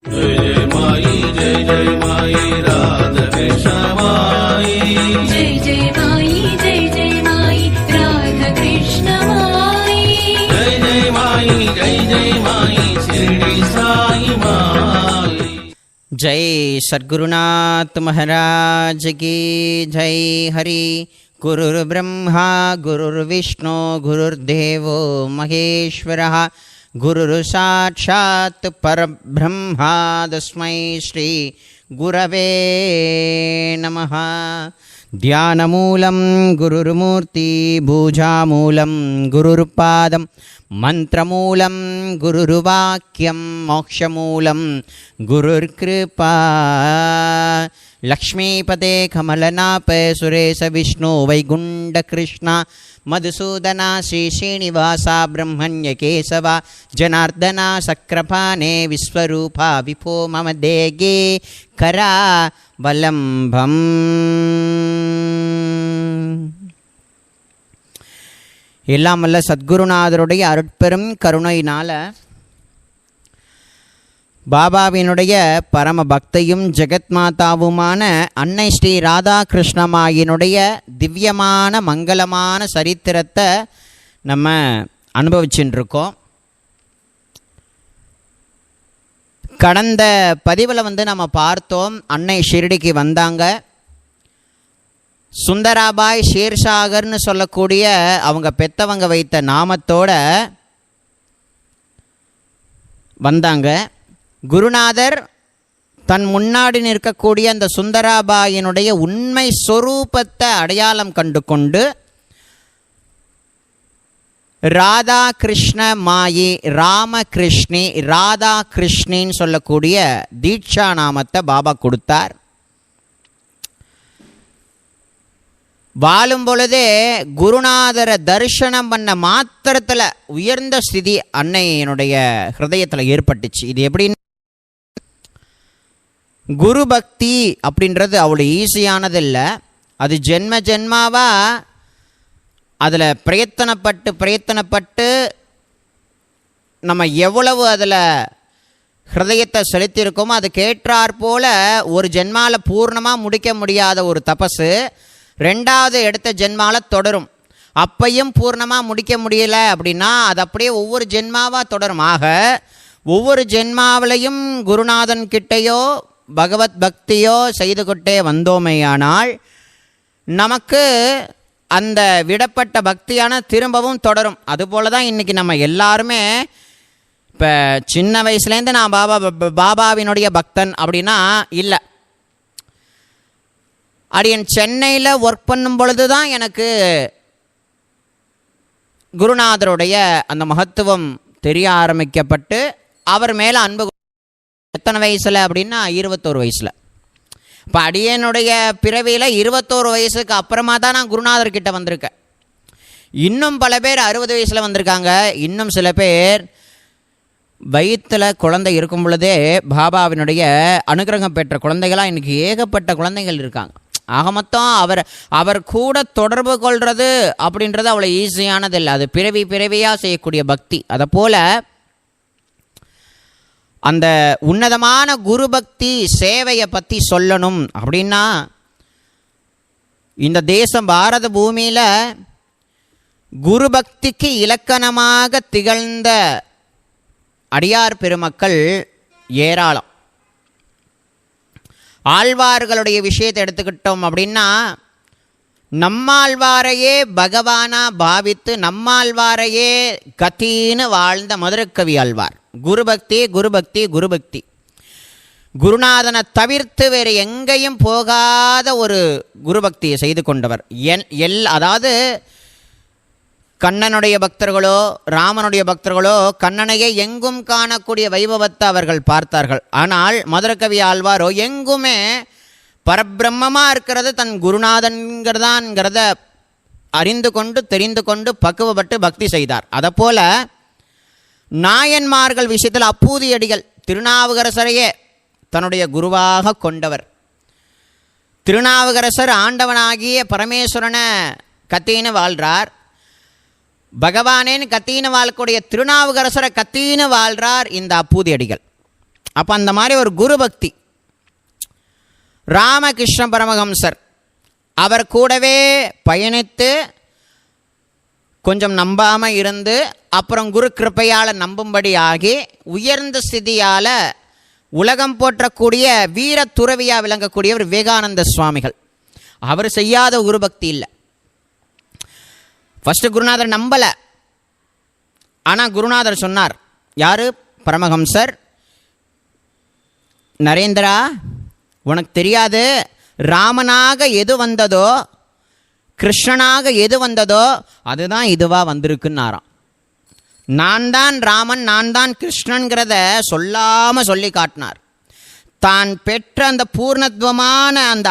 जय जय माई जय जय माई राधा कृष्ण माई जय जय माई जय जय माई राधा कृष्ण माई जय जय माई शिरडी साई माई। जय सद्गुरुनाथ महाराज की जय। हरि गुरुर्ब्रह्मा गुरुर्विष्णु गुरुर्देवो महेश्वरः गुरुर्साक्षात् परब्रह्मा तस्मै श्री गुरवे नमः। ध्यानमूलं गुरुर्मूर्ति भुजामूलं गुरुर्पादं मंत्रमूलं गुरुर्वाक्यं मोक्षमूलं गुरुर्कृपा। लक्ष्मीपदे कमलनाप सुरेश विष्णु वैकुंठ कृष्ण मधुसूदना श्री श्रीनिवासा ब्रह्मण्य केशव जनार्दना सक्र,पाने विश्वरूपा विभो मम देगे करा वलंबम। எல்லாம் வல்ல சத்குருநாதருடைய அருட்பெரும் கருணையினால் பாபாவினுடைய பரம பக்தையும் ஜெகத்மாதாவுமான அன்னை ஸ்ரீ ராதாகிருஷ்ணமாயினுடைய திவ்யமான மங்களமான சரித்திரத்தை நம்ம அனுபவிச்சுட்டுருக்கோம். கடந்த பதிவில் நம்ம பார்த்தோம், அன்னை ஷிரடிக்கு வந்தாங்க. சுந்தராபாய் ஷேர்சாகர்னு சொல்லக்கூடிய அவங்க பெத்தவங்க வைத்த நாமத்தோட வந்தாங்க. குருநாதர் தன் முன்னாடி நிற்கக்கூடிய அந்த சுந்தராபாயினுடைய உண்மை சொரூபத்தை அடையாளம் கண்டு கொண்டு ராதா கிருஷ்ண மாயி ராமகிருஷ்ணி ராதா கிருஷ்ணின்னு சொல்லக்கூடிய தீட்சா நாமத்தை பாபா கொடுத்தார். வாழும் பொழுதே குருநாதரை தரிசனம் பண்ண மாத்திரத்தில் உயர்ந்த ஸ்திதி அன்னையினுடைய ஹிருதயத்தில் ஏற்பட்டுச்சு. இது எப்படின்னு, குரு பக்தி அப்படின்றது அவ்வளோ ஈஸியானது இல்லை. அது ஜென்ம ஜென்மாவாக அதில் பிரயத்தனப்பட்டு நம்ம எவ்வளவு அதில் ஹிருதயத்தை செலுத்தியிருக்கோமோ அதுக்கேற்றாற்போல் ஒரு ஜென்மாவில் பூர்ணமாக முடிக்க முடியாத ஒரு தபசு ரெண்டாவது எடுத்த ஜென்மாவில் தொடரும். அப்பையும் பூர்ணமாக முடிக்க முடியலை அப்படின்னா அது அப்படியே ஒவ்வொரு ஜென்மாவாக தொடரும். ஆக ஒவ்வொரு ஜென்மாவிலையும் குருநாதன் கிட்டையோ பகவத் பக்தியோ செய்து கொண்டே வந்தோமேயானால் நமக்கு அந்த விடப்பட்ட பக்தியான திரும்பவும் தொடரும். அதுபோல் தான் இன்றைக்கி நம்ம எல்லாருமே இப்போ சின்ன வயசுலேருந்து நான் பாபாவினுடைய பக்தன் அப்படின்னா இல்லை. அடியன் சென்னையில் ஒர்க் பண்ணும் பொழுது தான் எனக்கு குருநாதருடைய அந்த மகத்துவம் தெரிய ஆரம்பிக்கப்பட்டு அவர் மேலே அன்பு. எத்தனை வயசில் அப்படின்னா 21 வயசில். இப்போ அடியனுடைய பிறவியில் 21 வயசுக்கு அப்புறமா தான் நான் குருநாதர்கிட்ட வந்திருக்கேன். இன்னும் பல பேர் 60 வயசில் வந்திருக்காங்க. இன்னும் சில பேர் வயிற்றில் குழந்தை இருக்கும் பொழுதே பாபாவினுடைய அனுகிரகம் பெற்ற குழந்தைகளாக இன்றைக்கி ஏகப்பட்ட குழந்தைகள் இருக்காங்க. ஆக மொத்தம் அவர் கூட தொடர்பு கொள்வது அப்படின்றது அவ்வளோ ஈஸியானது இல்லை. அது பிறவியாக செய்யக்கூடிய பக்தி. அதை போல் அந்த உன்னதமான குரு பக்தி சேவையை பற்றி சொல்லணும் அப்படின்னா இந்த தேசம் பாரத பூமியில் குரு பக்திக்கு இலக்கணமாக திகழ்ந்த அடியார் பெருமக்கள் ஏராளம். ஆழ்வார்களுடைய விஷயத்தை எடுத்துக்கிட்டோம் அப்படின்னா நம்மாழ்வாரையே பகவானா பாவித்து நம்மாழ்வாரையே கத்தின்னு வாழ்ந்த மதுரக்கவி ஆழ்வார். குருபக்தி குருபக்தி குருபக்தி. குருநாதனை தவிர்த்து வேறு எங்கேயும் போகாத ஒரு குருபக்தியை செய்து கொண்டவர். அதாவது கண்ணனுடைய பக்தர்களோ ராமனுடைய பக்தர்களோ கண்ணனையே எங்கும் காணக்கூடிய வைபவத்தை அவர்கள் பார்த்தார்கள். ஆனால் மதுரகவி ஆழ்வாரோ எங்குமே பரபிரம்மமாக இருக்கிறது தன் குருநாதன்கிறதான்ங்கிறத அறிந்து கொண்டு தெரிந்து கொண்டு பக்குவப்பட்டு பக்தி செய்தார். அதைப்போல் நாயன்மார்கள் விஷயத்தில் அப்பூதியடிகள் திருநாவுக்கரசரையே தன்னுடைய குருவாக கொண்டவர். திருநாவுக்கரசர் ஆண்டவனாகிய பரமேஸ்வரனை கத்தின்னு வாழ்கிறார். பகவானேன்னு கத்தின்னு வாழக்கூடிய திருநாவுக்கரசரை கத்தின்னு வாழ்கிறார் இந்த அப்பூதி அடிகள். அப்போ அந்த மாதிரி ஒரு குரு பக்தி. ராமகிருஷ்ண பரமஹம்சர் அவர் கூடவே பயணித்து கொஞ்சம் நம்பாமல் இருந்து அப்புறம் குரு கிருப்பையால் நம்பும்படி ஆகி உயர்ந்த ஸ்திதியால் உலகம் போற்றக்கூடிய வீர துறவியாக விளங்கக்கூடியவர் விவேகானந்த சுவாமிகள். அவர் செய்யாத குரு பக்தி இல்லை. ஃபஸ்ட்டு குருநாதர் நம்பலை. ஆனால் குருநாதர் சொன்னார், யார்? பரமஹம்சர், நரேந்திரா உனக்கு தெரியாது, ராமனாக எது வந்ததோ கிருஷ்ணனாக எது வந்ததோ அதுதான் இதுவாக வந்திருக்குன்னாராம். நான் தான் ராமன், நான் தான் கிருஷ்ணன்கிறத சொல்லாமல் சொல்லி காட்டினார். தான் பெற்ற அந்த பூர்ணத்துவமான அந்த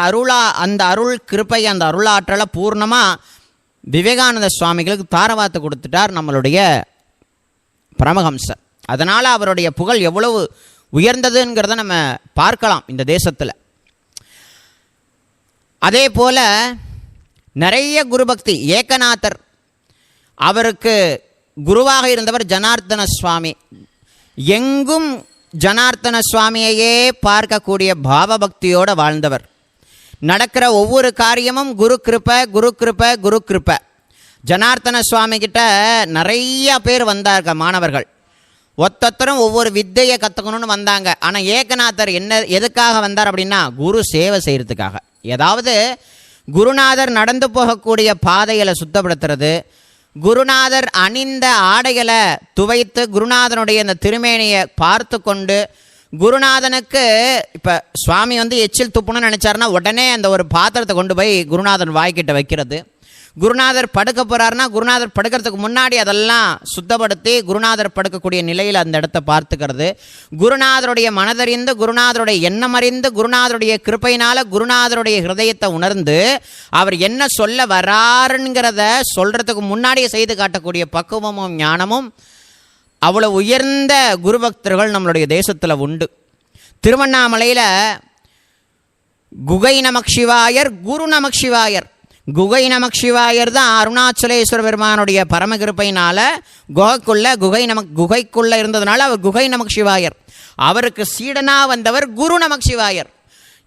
அருள் கிருப்பை, அந்த அருளாற்றலை பூர்ணமாக விவேகானந்த சுவாமிகளுக்கு தாரவாத்து கொடுத்துட்டார் நம்மளுடைய பரமஹம்சர். அதனால் அவருடைய புகழ் எவ்வளவு உயர்ந்ததுங்கிறத நம்ம பார்க்கலாம் இந்த தேசத்தில். அதே போல் நிறைய குருபக்தி. ஏகநாதர், அவருக்கு குருவாக இருந்தவர் ஜனார்த்தன சுவாமி. எங்கும் ஜனார்த்தன சுவாமியையே பார்க்கக்கூடிய பாவபக்தியோடு வாழ்ந்தவர். நடக்கிற ஒவ்வொரு காரியமும் குரு கிருப்பை, குரு கிருப்பை, குரு கிருப்பை. ஜனார்த்தன சுவாமி கிட்ட நிறைய பேர் வந்தாங்க மாணவர்கள். ஒத்தொத்தரும் ஒவ்வொரு வித்தையை கற்றுக்கணும்னு வந்தாங்க. ஆனால் ஏகநாதர் எதுக்காக வந்தார் அப்படின்னா குரு சேவை செய்கிறதுக்காக. ஏதாவது குருநாதர் நடந்து போகக்கூடிய பாதைகளை சுத்தப்படுத்துறது, குருநாதர் அணிந்த ஆடைகளை துவைத்து குருநாதனுடைய அந்த திருமேனியை பார்த்து கொண்டு, குருநாதனுக்கு இப்போ சுவாமி எச்சில் துப்புணும்னு நினச்சாருன்னா உடனே அந்த ஒரு பாத்திரத்தை கொண்டு போய் குருநாதன் வாய்க்கிட்ட வைக்கிறது. குருநாதர் படுக்க போகிறாருன்னா குருநாதர் படுக்கிறதுக்கு முன்னாடி அதெல்லாம் சுத்தப்படுத்தி குருநாதர் படுக்கக்கூடிய நிலையில் அந்த இடத்த பார்த்துக்கிறது. குருநாதருடைய மனதறிந்து, குருநாதருடைய எண்ணம் அறிந்து, குருநாதருடைய கிருப்பையினால் குருநாதருடைய ஹிருதயத்தை உணர்ந்து அவர் என்ன சொல்ல வராருங்கிறத சொல்கிறதுக்கு முன்னாடியே செய்து காட்டக்கூடிய பக்குவமும் ஞானமும் அவ்வளோ உயர்ந்த குரு பக்தர்கள் நம்மளுடைய தேசத்தில் உண்டு. திருவண்ணாமலையில் குகை நமக் சிவாயர், குரு நமக் சிவாயர். குகை நமக் சிவாயர் தான் அருணாச்சலேஸ்வர பெருமானுடைய பரமகிருப்பையினால் குகைக்குள்ளே இருந்ததுனால அவர் குகை நமக் சிவாயர். அவருக்கு சீடனாக வந்தவர் குரு நமக் சிவாயர்.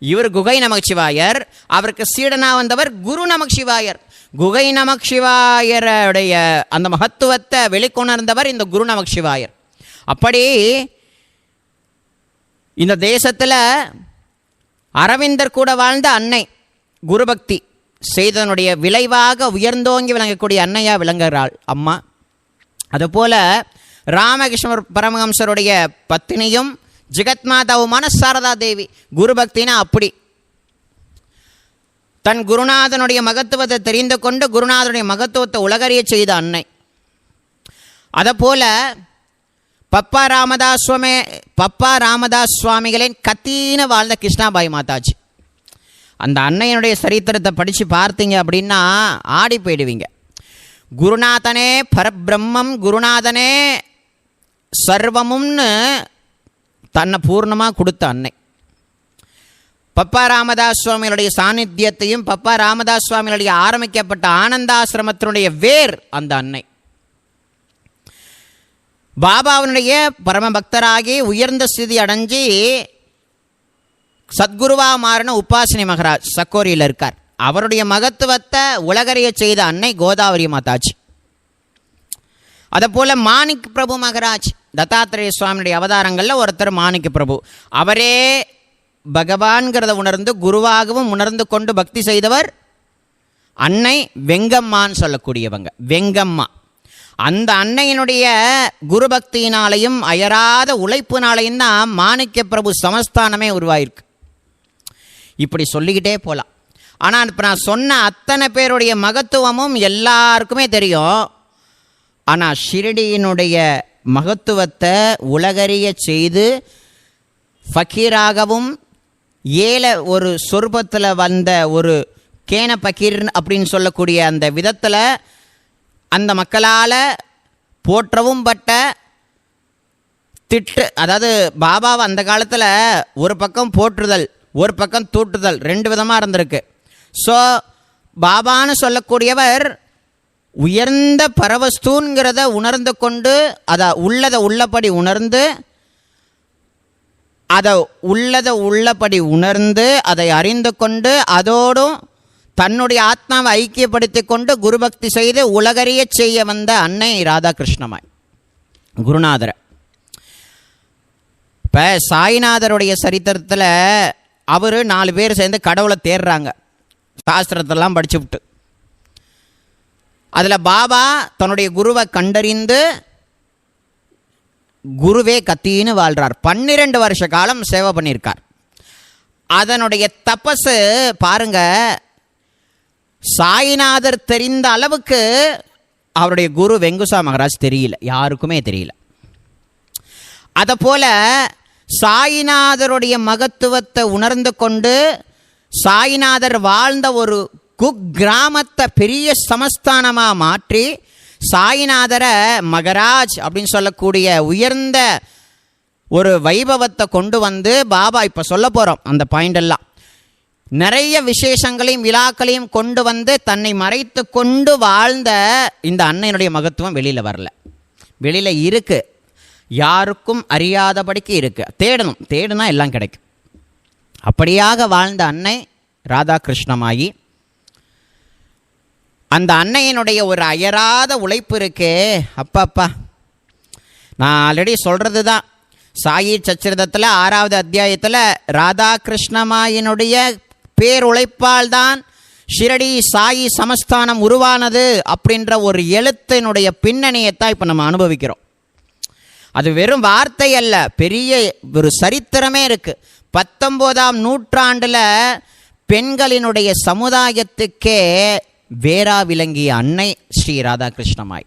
இவர் குகை நமக் சிவாயர், அவருக்கு சீடனாக வந்தவர் குரு நமக் சிவாயர். குகை நமக் சிவாயருடைய அந்த மகத்துவத்தை வெளிக்கொணர்ந்தவர் இந்த குரு நமக் சிவாயர். அப்படி இந்த தேசத்தில் அரவிந்தர் கூட வாழ்ந்த அன்னை குருபக்தி செய்ததனுடைய விளைவாக உயர்ந்தோங்கி விளங்கக்கூடிய அன்னையாக விளங்குகிறாள் அம்மா. அதுபோல் ராமகிருஷ்ண பரமஹம்சருடைய பத்தினியும் ஜெகத்மாதாவுமான சாரதா தேவி. குருபக்தினா அப்படி தன் குருநாதனுடைய மகத்துவத்தை தெரிந்து கொண்டு குருநாதனுடைய மகத்துவத்தை உலகறிய செய்த அன்னை. அதுபோல் பப்பா ராமதாஸ் சுவாமிகளின் கத்தீன வாழ்ந்த கிருஷ்ணாபாய் மாதாஜி. அந்த அன்னையனுடைய சரித்திரத்தை படித்து பார்த்தீங்க அப்படின்னா ஆடி போயிடுவீங்க. குருநாதனே பரபிரம்மம், குருநாதனே சர்வமும்னு தன்னை பூர்ணமாக கொடுத்த அன்னை. பப்பா ராமதாஸ் சுவாமிகளுடைய சாநித்தியத்தையும் பப்பா ராமதாஸ் சுவாமிகளுடைய ஆரம்பிக்கப்பட்ட ஆனந்தாசிரமத்தினுடைய வேர் அந்த அன்னை. பாபாவினுடைய பரம பக்தராகி உயர்ந்த ஸ்திதி அடைஞ்சி சத்குருவாக மாறின உபாசினி மகராஜ் சக்கோரியில் இருக்கார். அவருடைய மகத்துவத்தை உலகறிய செய்த அன்னை கோதாவரி மாதாஜி. அதுபோல் மாணிக் பிரபு மகராஜ், தத்தாத்திரேய சுவாமியுடைய அவதாரங்களில் ஒருத்தர் மாணிக் பிரபு. அவரே பகவான்கிறத உணர்ந்து குருவாகவும் உணர்ந்து கொண்டு பக்தி செய்தவர் அன்னை வெங்கம்மான்னு சொல்லக்கூடியவங்க. வெங்கம்மா அந்த அன்னையினுடைய குரு பக்தியினாலையும் அயராத உழைப்பினாலையும் தான் மாணிக்க பிரபு சமஸ்தானமே உருவாயிருக்கு. இப்படி சொல்லிக்கிட்டே போகலாம். ஆனால் இப்போ நான் சொன்ன அத்தனை பேருடைய மகத்துவமும் எல்லாருக்குமே தெரியும். ஆனால் ஷிரடியினுடைய மகத்துவத்தை உலகறிய செய்து ஃபக்கீராகவும் ஒரு சொர்பத்தில் வந்த ஒரு கேன பக்கீர் அப்படின்னு சொல்லக்கூடிய அந்த விதத்தில் அந்த மக்களால் போற்றவும் பட்ட அதாவது பாபாவை அந்த காலத்தில் ஒரு பக்கம் போற்றுதல் ஒரு பக்கம் தூட்டுதல் ரெண்டு விதமாக இருந்திருக்கு. ஸோ பாபான்னு சொல்லக்கூடியவர் உயர்ந்த பரவஸ்தூங்கிறத உணர்ந்து கொண்டு அதை உள்ளதை உள்ளபடி உணர்ந்து அதை உள்ளபடி உணர்ந்து அதை அறிந்து கொண்டு அதோடும் தன்னுடைய ஆத்மாவை ஐக்கியப்படுத்தி கொண்டு குருபக்தி செய்து உலகறிய செய்ய வந்த அன்னை ராதாகிருஷ்ணமாய் குருநாதரை. இப்போ சாய்நாதருடைய சரித்திரத்தில் அவர் 4 பேர் சேர்ந்து கடவுளை தேடுறாங்க, சாஸ்திரத்தெல்லாம் படிச்சு விட்டு. அதில் பாபா தன்னுடைய குருவை கண்டறிந்து குருவே கத்தின்னு வாழ்கிறார். 12 வருஷ காலம் சேவை பண்ணியிருக்கார். அதனுடைய தபசு பாருங்க, சாய்நாதர் தெரிந்த அளவுக்கு அவருடைய குரு வெங்குசா மகராஜ் தெரியல, யாருக்குமே தெரியல. அதை போல சாய்நாதருடைய மகத்துவத்தை உணர்ந்து கொண்டு சாய்நாதர் வாழ்ந்த ஒரு குக்கிராமத்தை பெரிய சமஸ்தானமாக மாற்றி சாய்நாதரை மகராஜ் அப்படின்னு சொல்லக்கூடிய உயர்ந்த ஒரு வைபவத்தை கொண்டு வந்து பாபா இப்போ சொல்ல போகிறோம். அந்த பாயிண்டெல்லாம் நிறைய விசேஷங்களையும் விழாக்களையும் கொண்டு வந்து தன்னை மறைத்து கொண்டு வாழ்ந்த இந்த அன்னையினுடைய மகத்துவம் வெளியில் வரல, வெளியில் இருக்குது, யாருக்கும் அறியாதபடிக்கு இருக்குது. தேடுனா எல்லாம் கிடைக்கும். அப்படியாக வாழ்ந்த அன்னை ராதாகிருஷ்ணமாயி, அந்த அன்னையினுடைய ஒரு அயராத உழைப்பு இருக்கே, அப்பா நான் ஆல்ரெடி சொல்கிறது தான். சாயி சச்சரிதத்தில் 6வது அத்தியாயத்தில் ராதாகிருஷ்ணமாயினுடைய பேருழைப்பால் தான் ஷிரடி சாயி சமஸ்தானம் உருவானது அப்படின்ற ஒரு எழுத்தினுடைய பின்னணியைத்தான் இப்போ நம்ம அனுபவிக்கிறோம். அது வெறும் வார்த்தை அல்ல, பெரிய ஒரு சரித்திரமே இருக்குது. 19ஆம் நூற்றாண்டில் பெண்களினுடைய சமுதாயத்துக்கே வேறா விளங்கிய அன்னை ஸ்ரீ ராதாகிருஷ்ணமாய்.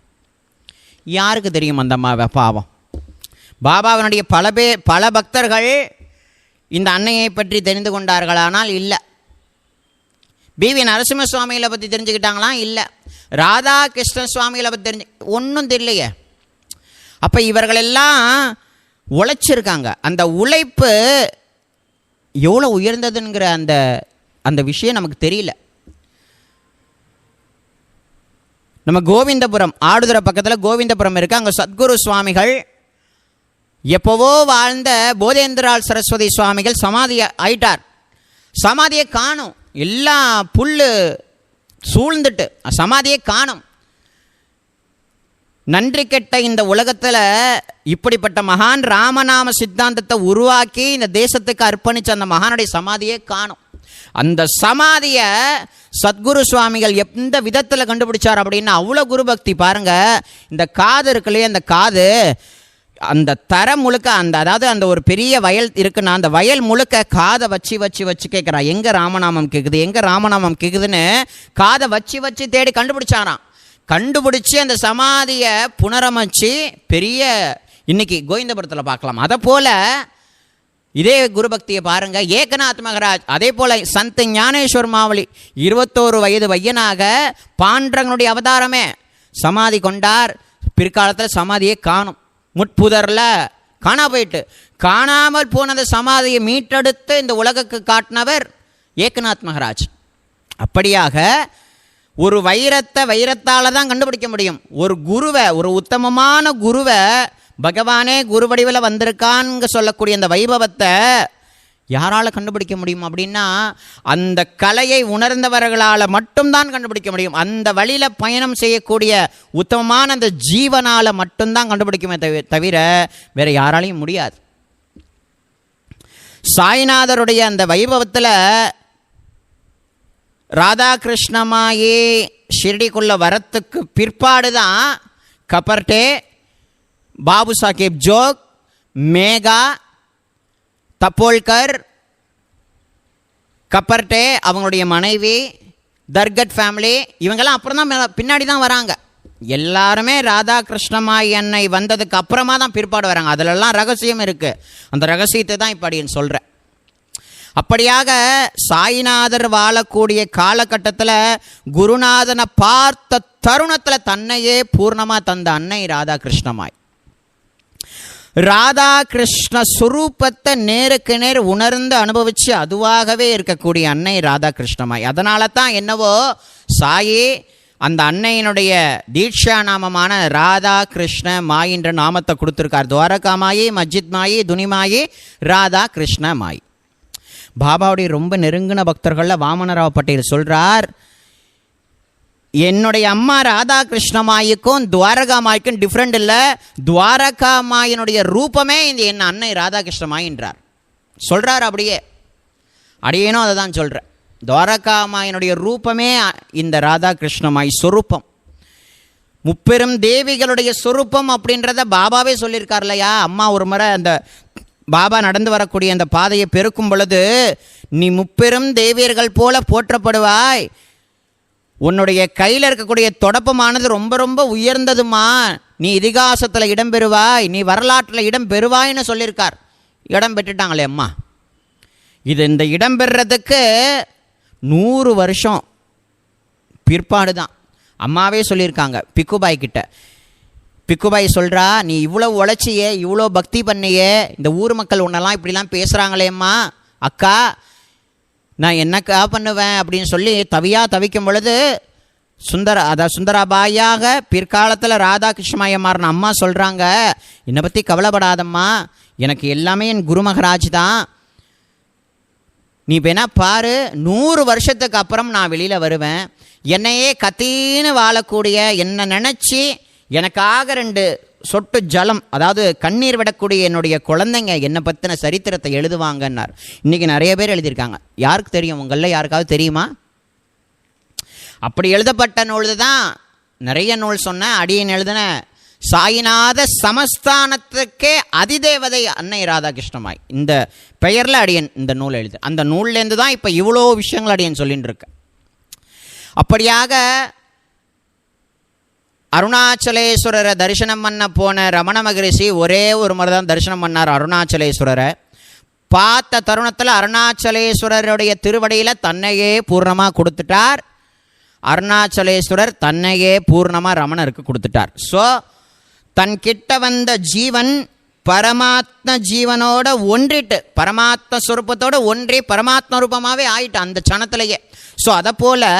யாருக்கு தெரியும் அந்த பாவம்? பாபாவினுடைய பல பக்தர்கள் இந்த அன்னையை பற்றி தெரிந்து கொண்டார்களானால் இல்லை. பிவி நரசிம்ம சுவாமிகளை பற்றி தெரிஞ்சுக்கிட்டாங்களாம்? இல்லை. ராதாகிருஷ்ண சுவாமிகளை பற்றி ஒன்றும் தெரியலையே. அப்போ இவர்களெல்லாம் உழைச்சிருக்காங்க. அந்த உழைப்பு எவ்வளோ உயர்ந்ததுங்கிற அந்த விஷயம் நமக்கு தெரியல. நம்ம கோவிந்தபுரம், ஆடுதுறை பக்கத்தில் கோவிந்தபுரம் இருக்குது. அங்கே சத்குரு சுவாமிகள் எப்போவோ வாழ்ந்த போதேந்திரால் சரஸ்வதி சுவாமிகள் சமாதி ஆயிட்டார். சமாதியை காணும், எல்லாம் புல் சூழ்ந்துட்டு சமாதியை காணும். நன்றி கெட்ட இந்த உலகத்தில் இப்படிப்பட்ட மகான் ராமநாம சித்தாந்தத்தை உருவாக்கி இந்த தேசத்துக்கு அர்ப்பணித்த அந்த மகானுடைய சமாதியை காணும். அந்த சமாதியை சத்குரு சுவாமிகள் எந்த விதத்தில் கண்டுபிடிச்சார் அப்படின்னா, அவ்வளோ குருபக்தி பாருங்கள். இந்த காது இருக்குல்லையே, அந்த காது அந்த தரம் முழுக்க அதாவது அந்த ஒரு பெரிய வயல் இருக்குன்னா அந்த வயல் முழுக்க காதை வச்சு கேட்குறா, எங்கே ராமநாமம் கேட்குதுன்னு காதை வச்சு தேடி கண்டுபிடிச்சாராம். கண்டுபிடிச்சி அந்த சமாதியை புனரமைச்சு பெரிய இன்னைக்கு கோவிந்தபுரத்தில் பார்க்கலாம். அதை போல் இதே குருபக்தியை பாருங்கள். ஏகநாத் மகராஜ் அதே போல் சந்த் ஞானேஸ்வர் மாவலி 21 வயது பையனாக பாண்டரங்களுடைய அவதாரமே சமாதி கொண்டார். பிற்காலத்தில் சமாதியை காணும், முட்புதரில் காணாமல் போனது சமாதியை மீட்டெடுத்து இந்த உலகுக்கு காட்டினவர் ஏகநாத் மகராஜ். அப்படியாக ஒரு வைரத்தால் தான் கண்டுபிடிக்க முடியும். ஒரு குருவை, ஒரு உத்தமமான குருவை பகவானே குருவடிவில் வந்திருக்கான்னு சொல்லக்கூடிய அந்த வைபவத்தை யாரால் கண்டுபிடிக்க முடியும் அப்படின்னா, அந்த கலையை உணர்ந்தவர்களால் மட்டும்தான் கண்டுபிடிக்க முடியும். அந்த வழியில் பயணம் செய்யக்கூடிய உத்தமமான அந்த ஜீவனால் மட்டும்தான் கண்டுபிடிக்குமே தவிர வேறு யாராலையும் முடியாது. சாய்நாதருடைய அந்த வைபவத்தில் ராதாகிருஷ்ணமாயே ஷிரடிக்குள்ள வரத்துக்கு பிற்பாடு தான் கபர்டே, பாபு சாஹேப் ஜோக், மேகா, தப்போல்கர், கப்பர்டே அவங்களுடைய மனைவி, தர்கட் ஃபேமிலி, இவங்கெல்லாம் அப்புறம் தான் பின்னாடி தான் வராங்க. எல்லாருமே ராதாகிருஷ்ணமாய் அன்னை வந்ததுக்கு அப்புறமா தான் பிற்பாடு வராங்க. அதிலெல்லாம் ரகசியம் இருக்குது. அந்த ரகசியத்தை தான் இப்போ அப்படின்னு சொல்கிறேன். அப்படியாக சாய்நாதர் வாழக்கூடிய காலகட்டத்தில் குருநாதனை பார்த்த தருணத்தில் தன்னையே பூர்ணமாக தந்த அன்னை ராதாகிருஷ்ணமாய். ராதாகிருஷ்ண சுரூபத்தை நேருக்கு நேர் உணர்ந்து அனுபவித்து அதுவாகவே இருக்கக்கூடிய அன்னை ராதாகிருஷ்ணமாய். அதனால தான் என்னவோ சாயி அந்த அன்னையினுடைய தீட்சா நாமமான ராதா கிருஷ்ண மாய் என்ற நாமத்தை கொடுத்துருக்கார். துவாரகா மாயி, மஸ்ஜித் மாயி, துனிமாயி, ராதா கிருஷ்ண மாய். பாபாவுடைய ரொம்ப நெருங்கின பக்தர்களில் வாமனராவ் பட்டேல் சொல்கிறார், என்னுடைய அம்மா ராதா கிருஷ்ணமாய்க்கும் துவாரகா மாய்க்கும் டிஃப்ரெண்ட் இல்லை, துவாரகா மாயினுடைய ரூபமே இந்த என் அன்னை ராதா கிருஷ்ணமாயின்றார் சொல்கிறார். அப்படியே அடியேனும் அதை தான் சொல்கிறேன். துவாரகா மாயினுடைய ரூபமே இந்த ராதா கிருஷ்ணமாய் சொரூபம், முப்பெரும் தேவிகளுடைய சொரூபம் அப்படின்றத பாபாவே சொல்லியிருக்கார் இல்லையா. அம்மா ஒரு முறை அந்த பாபா நடந்து வரக்கூடிய அந்த பாதையை பெருக்கும் பொழுது, நீ முப்பெரும் தேவியர்கள் போல போற்றப்படுவாய், உன்னுடைய கையில் இருக்கக்கூடிய தொடப்பமானது ரொம்ப ரொம்ப உயர்ந்ததுமா, நீ இதிகாசத்தில் இடம் பெறுவாய், நீ வரலாற்றில் இடம் பெறுவாய்னு சொல்லியிருக்கார். இடம் பெற்றுட்டாங்களே அம்மா. இது இந்த இடம் பெறுறதுக்கு 100 வருஷம் பிற்பாடு தான். அம்மாவே சொல்லியிருக்காங்க பிக்குபாய் கிட்ட. பிக்குபாய் சொல்கிறா, நீ இவ்வளோ உழைச்சியே, இவ்வளோ பக்தி பண்ணியே, இந்த ஊர் மக்கள் உன்னெல்லாம் இப்படிலாம் பேசுகிறாங்களேம்மா அக்கா, நான் என்னக்கா பண்ணுவேன் அப்படின்னு சொல்லி தவிக்கும் பொழுது சுந்தராபாயாக பிற்காலத்தில் ராதா கிருஷ்ணமாய மாறின அம்மா சொல்கிறாங்க, என்னை பற்றி கவலைப்படாதம்மா, எனக்கு எல்லாமே என் குரு மகராஜ் தான், நீ வேணா பாரு, 100 வருஷத்துக்கு அப்புறம் நான் வெளியில் வருவேன், என்னையே கத்தின்னு வாழக்கூடிய, என்னை நினச்சி எனக்காக 2 சொட்டு ஜலம், அதாவது கண்ணீர் விடக்கூடிய என்னுடைய குழந்தைங்க என்னை பற்றின சரித்திரத்தை எழுதுவாங்கன்னார். இன்றைக்கி நிறைய பேர் எழுதியிருக்காங்க. யாருக்கு தெரியும்? உங்களில் யாருக்காவது தெரியுமா? அப்படி எழுதப்பட்ட நூல் தான் நிறைய நூல் சொன்ன அடியன் எழுதின சாயிநாத சமஸ்தானத்துக்கே அதிதேவதை அன்னை ராதாகிருஷ்ணமாய் இந்த பெயரில் அடியன் இந்த நூல் எழுது. அந்த நூல்லேருந்து தான் இப்போ இவ்வளோ விஷயங்கள் அடியன் சொல்லின்னு இருக்கேன். அப்படியாக அருணாச்சலேஸ்வரரை தரிசனம் பண்ண போன ரமண மகரிஷி ஒரே ஒரு முறை தான் தரிசனம் பண்ணார் அருணாச்சலேஸ்வரரை. பார்த்த தருணத்தில் அருணாச்சலேஸ்வரருடைய திருவடியில் தன்னையே பூர்ணமாக கொடுத்துட்டார். அருணாச்சலேஸ்வரர் தன்னையே பூர்ணமாக ரமணருக்கு கொடுத்துட்டார். ஸோ தன் கிட்ட வந்த ஜீவன் பரமாத்ம ஜீவனோட ஒன்றிட்டு, பரமாத்ம ஸ்வரூபத்தோடு ஒன்றி பரமாத்ம ரூபமாகவே ஆயிட்டு அந்த சனத்திலேயே. ஸோ அதை போல்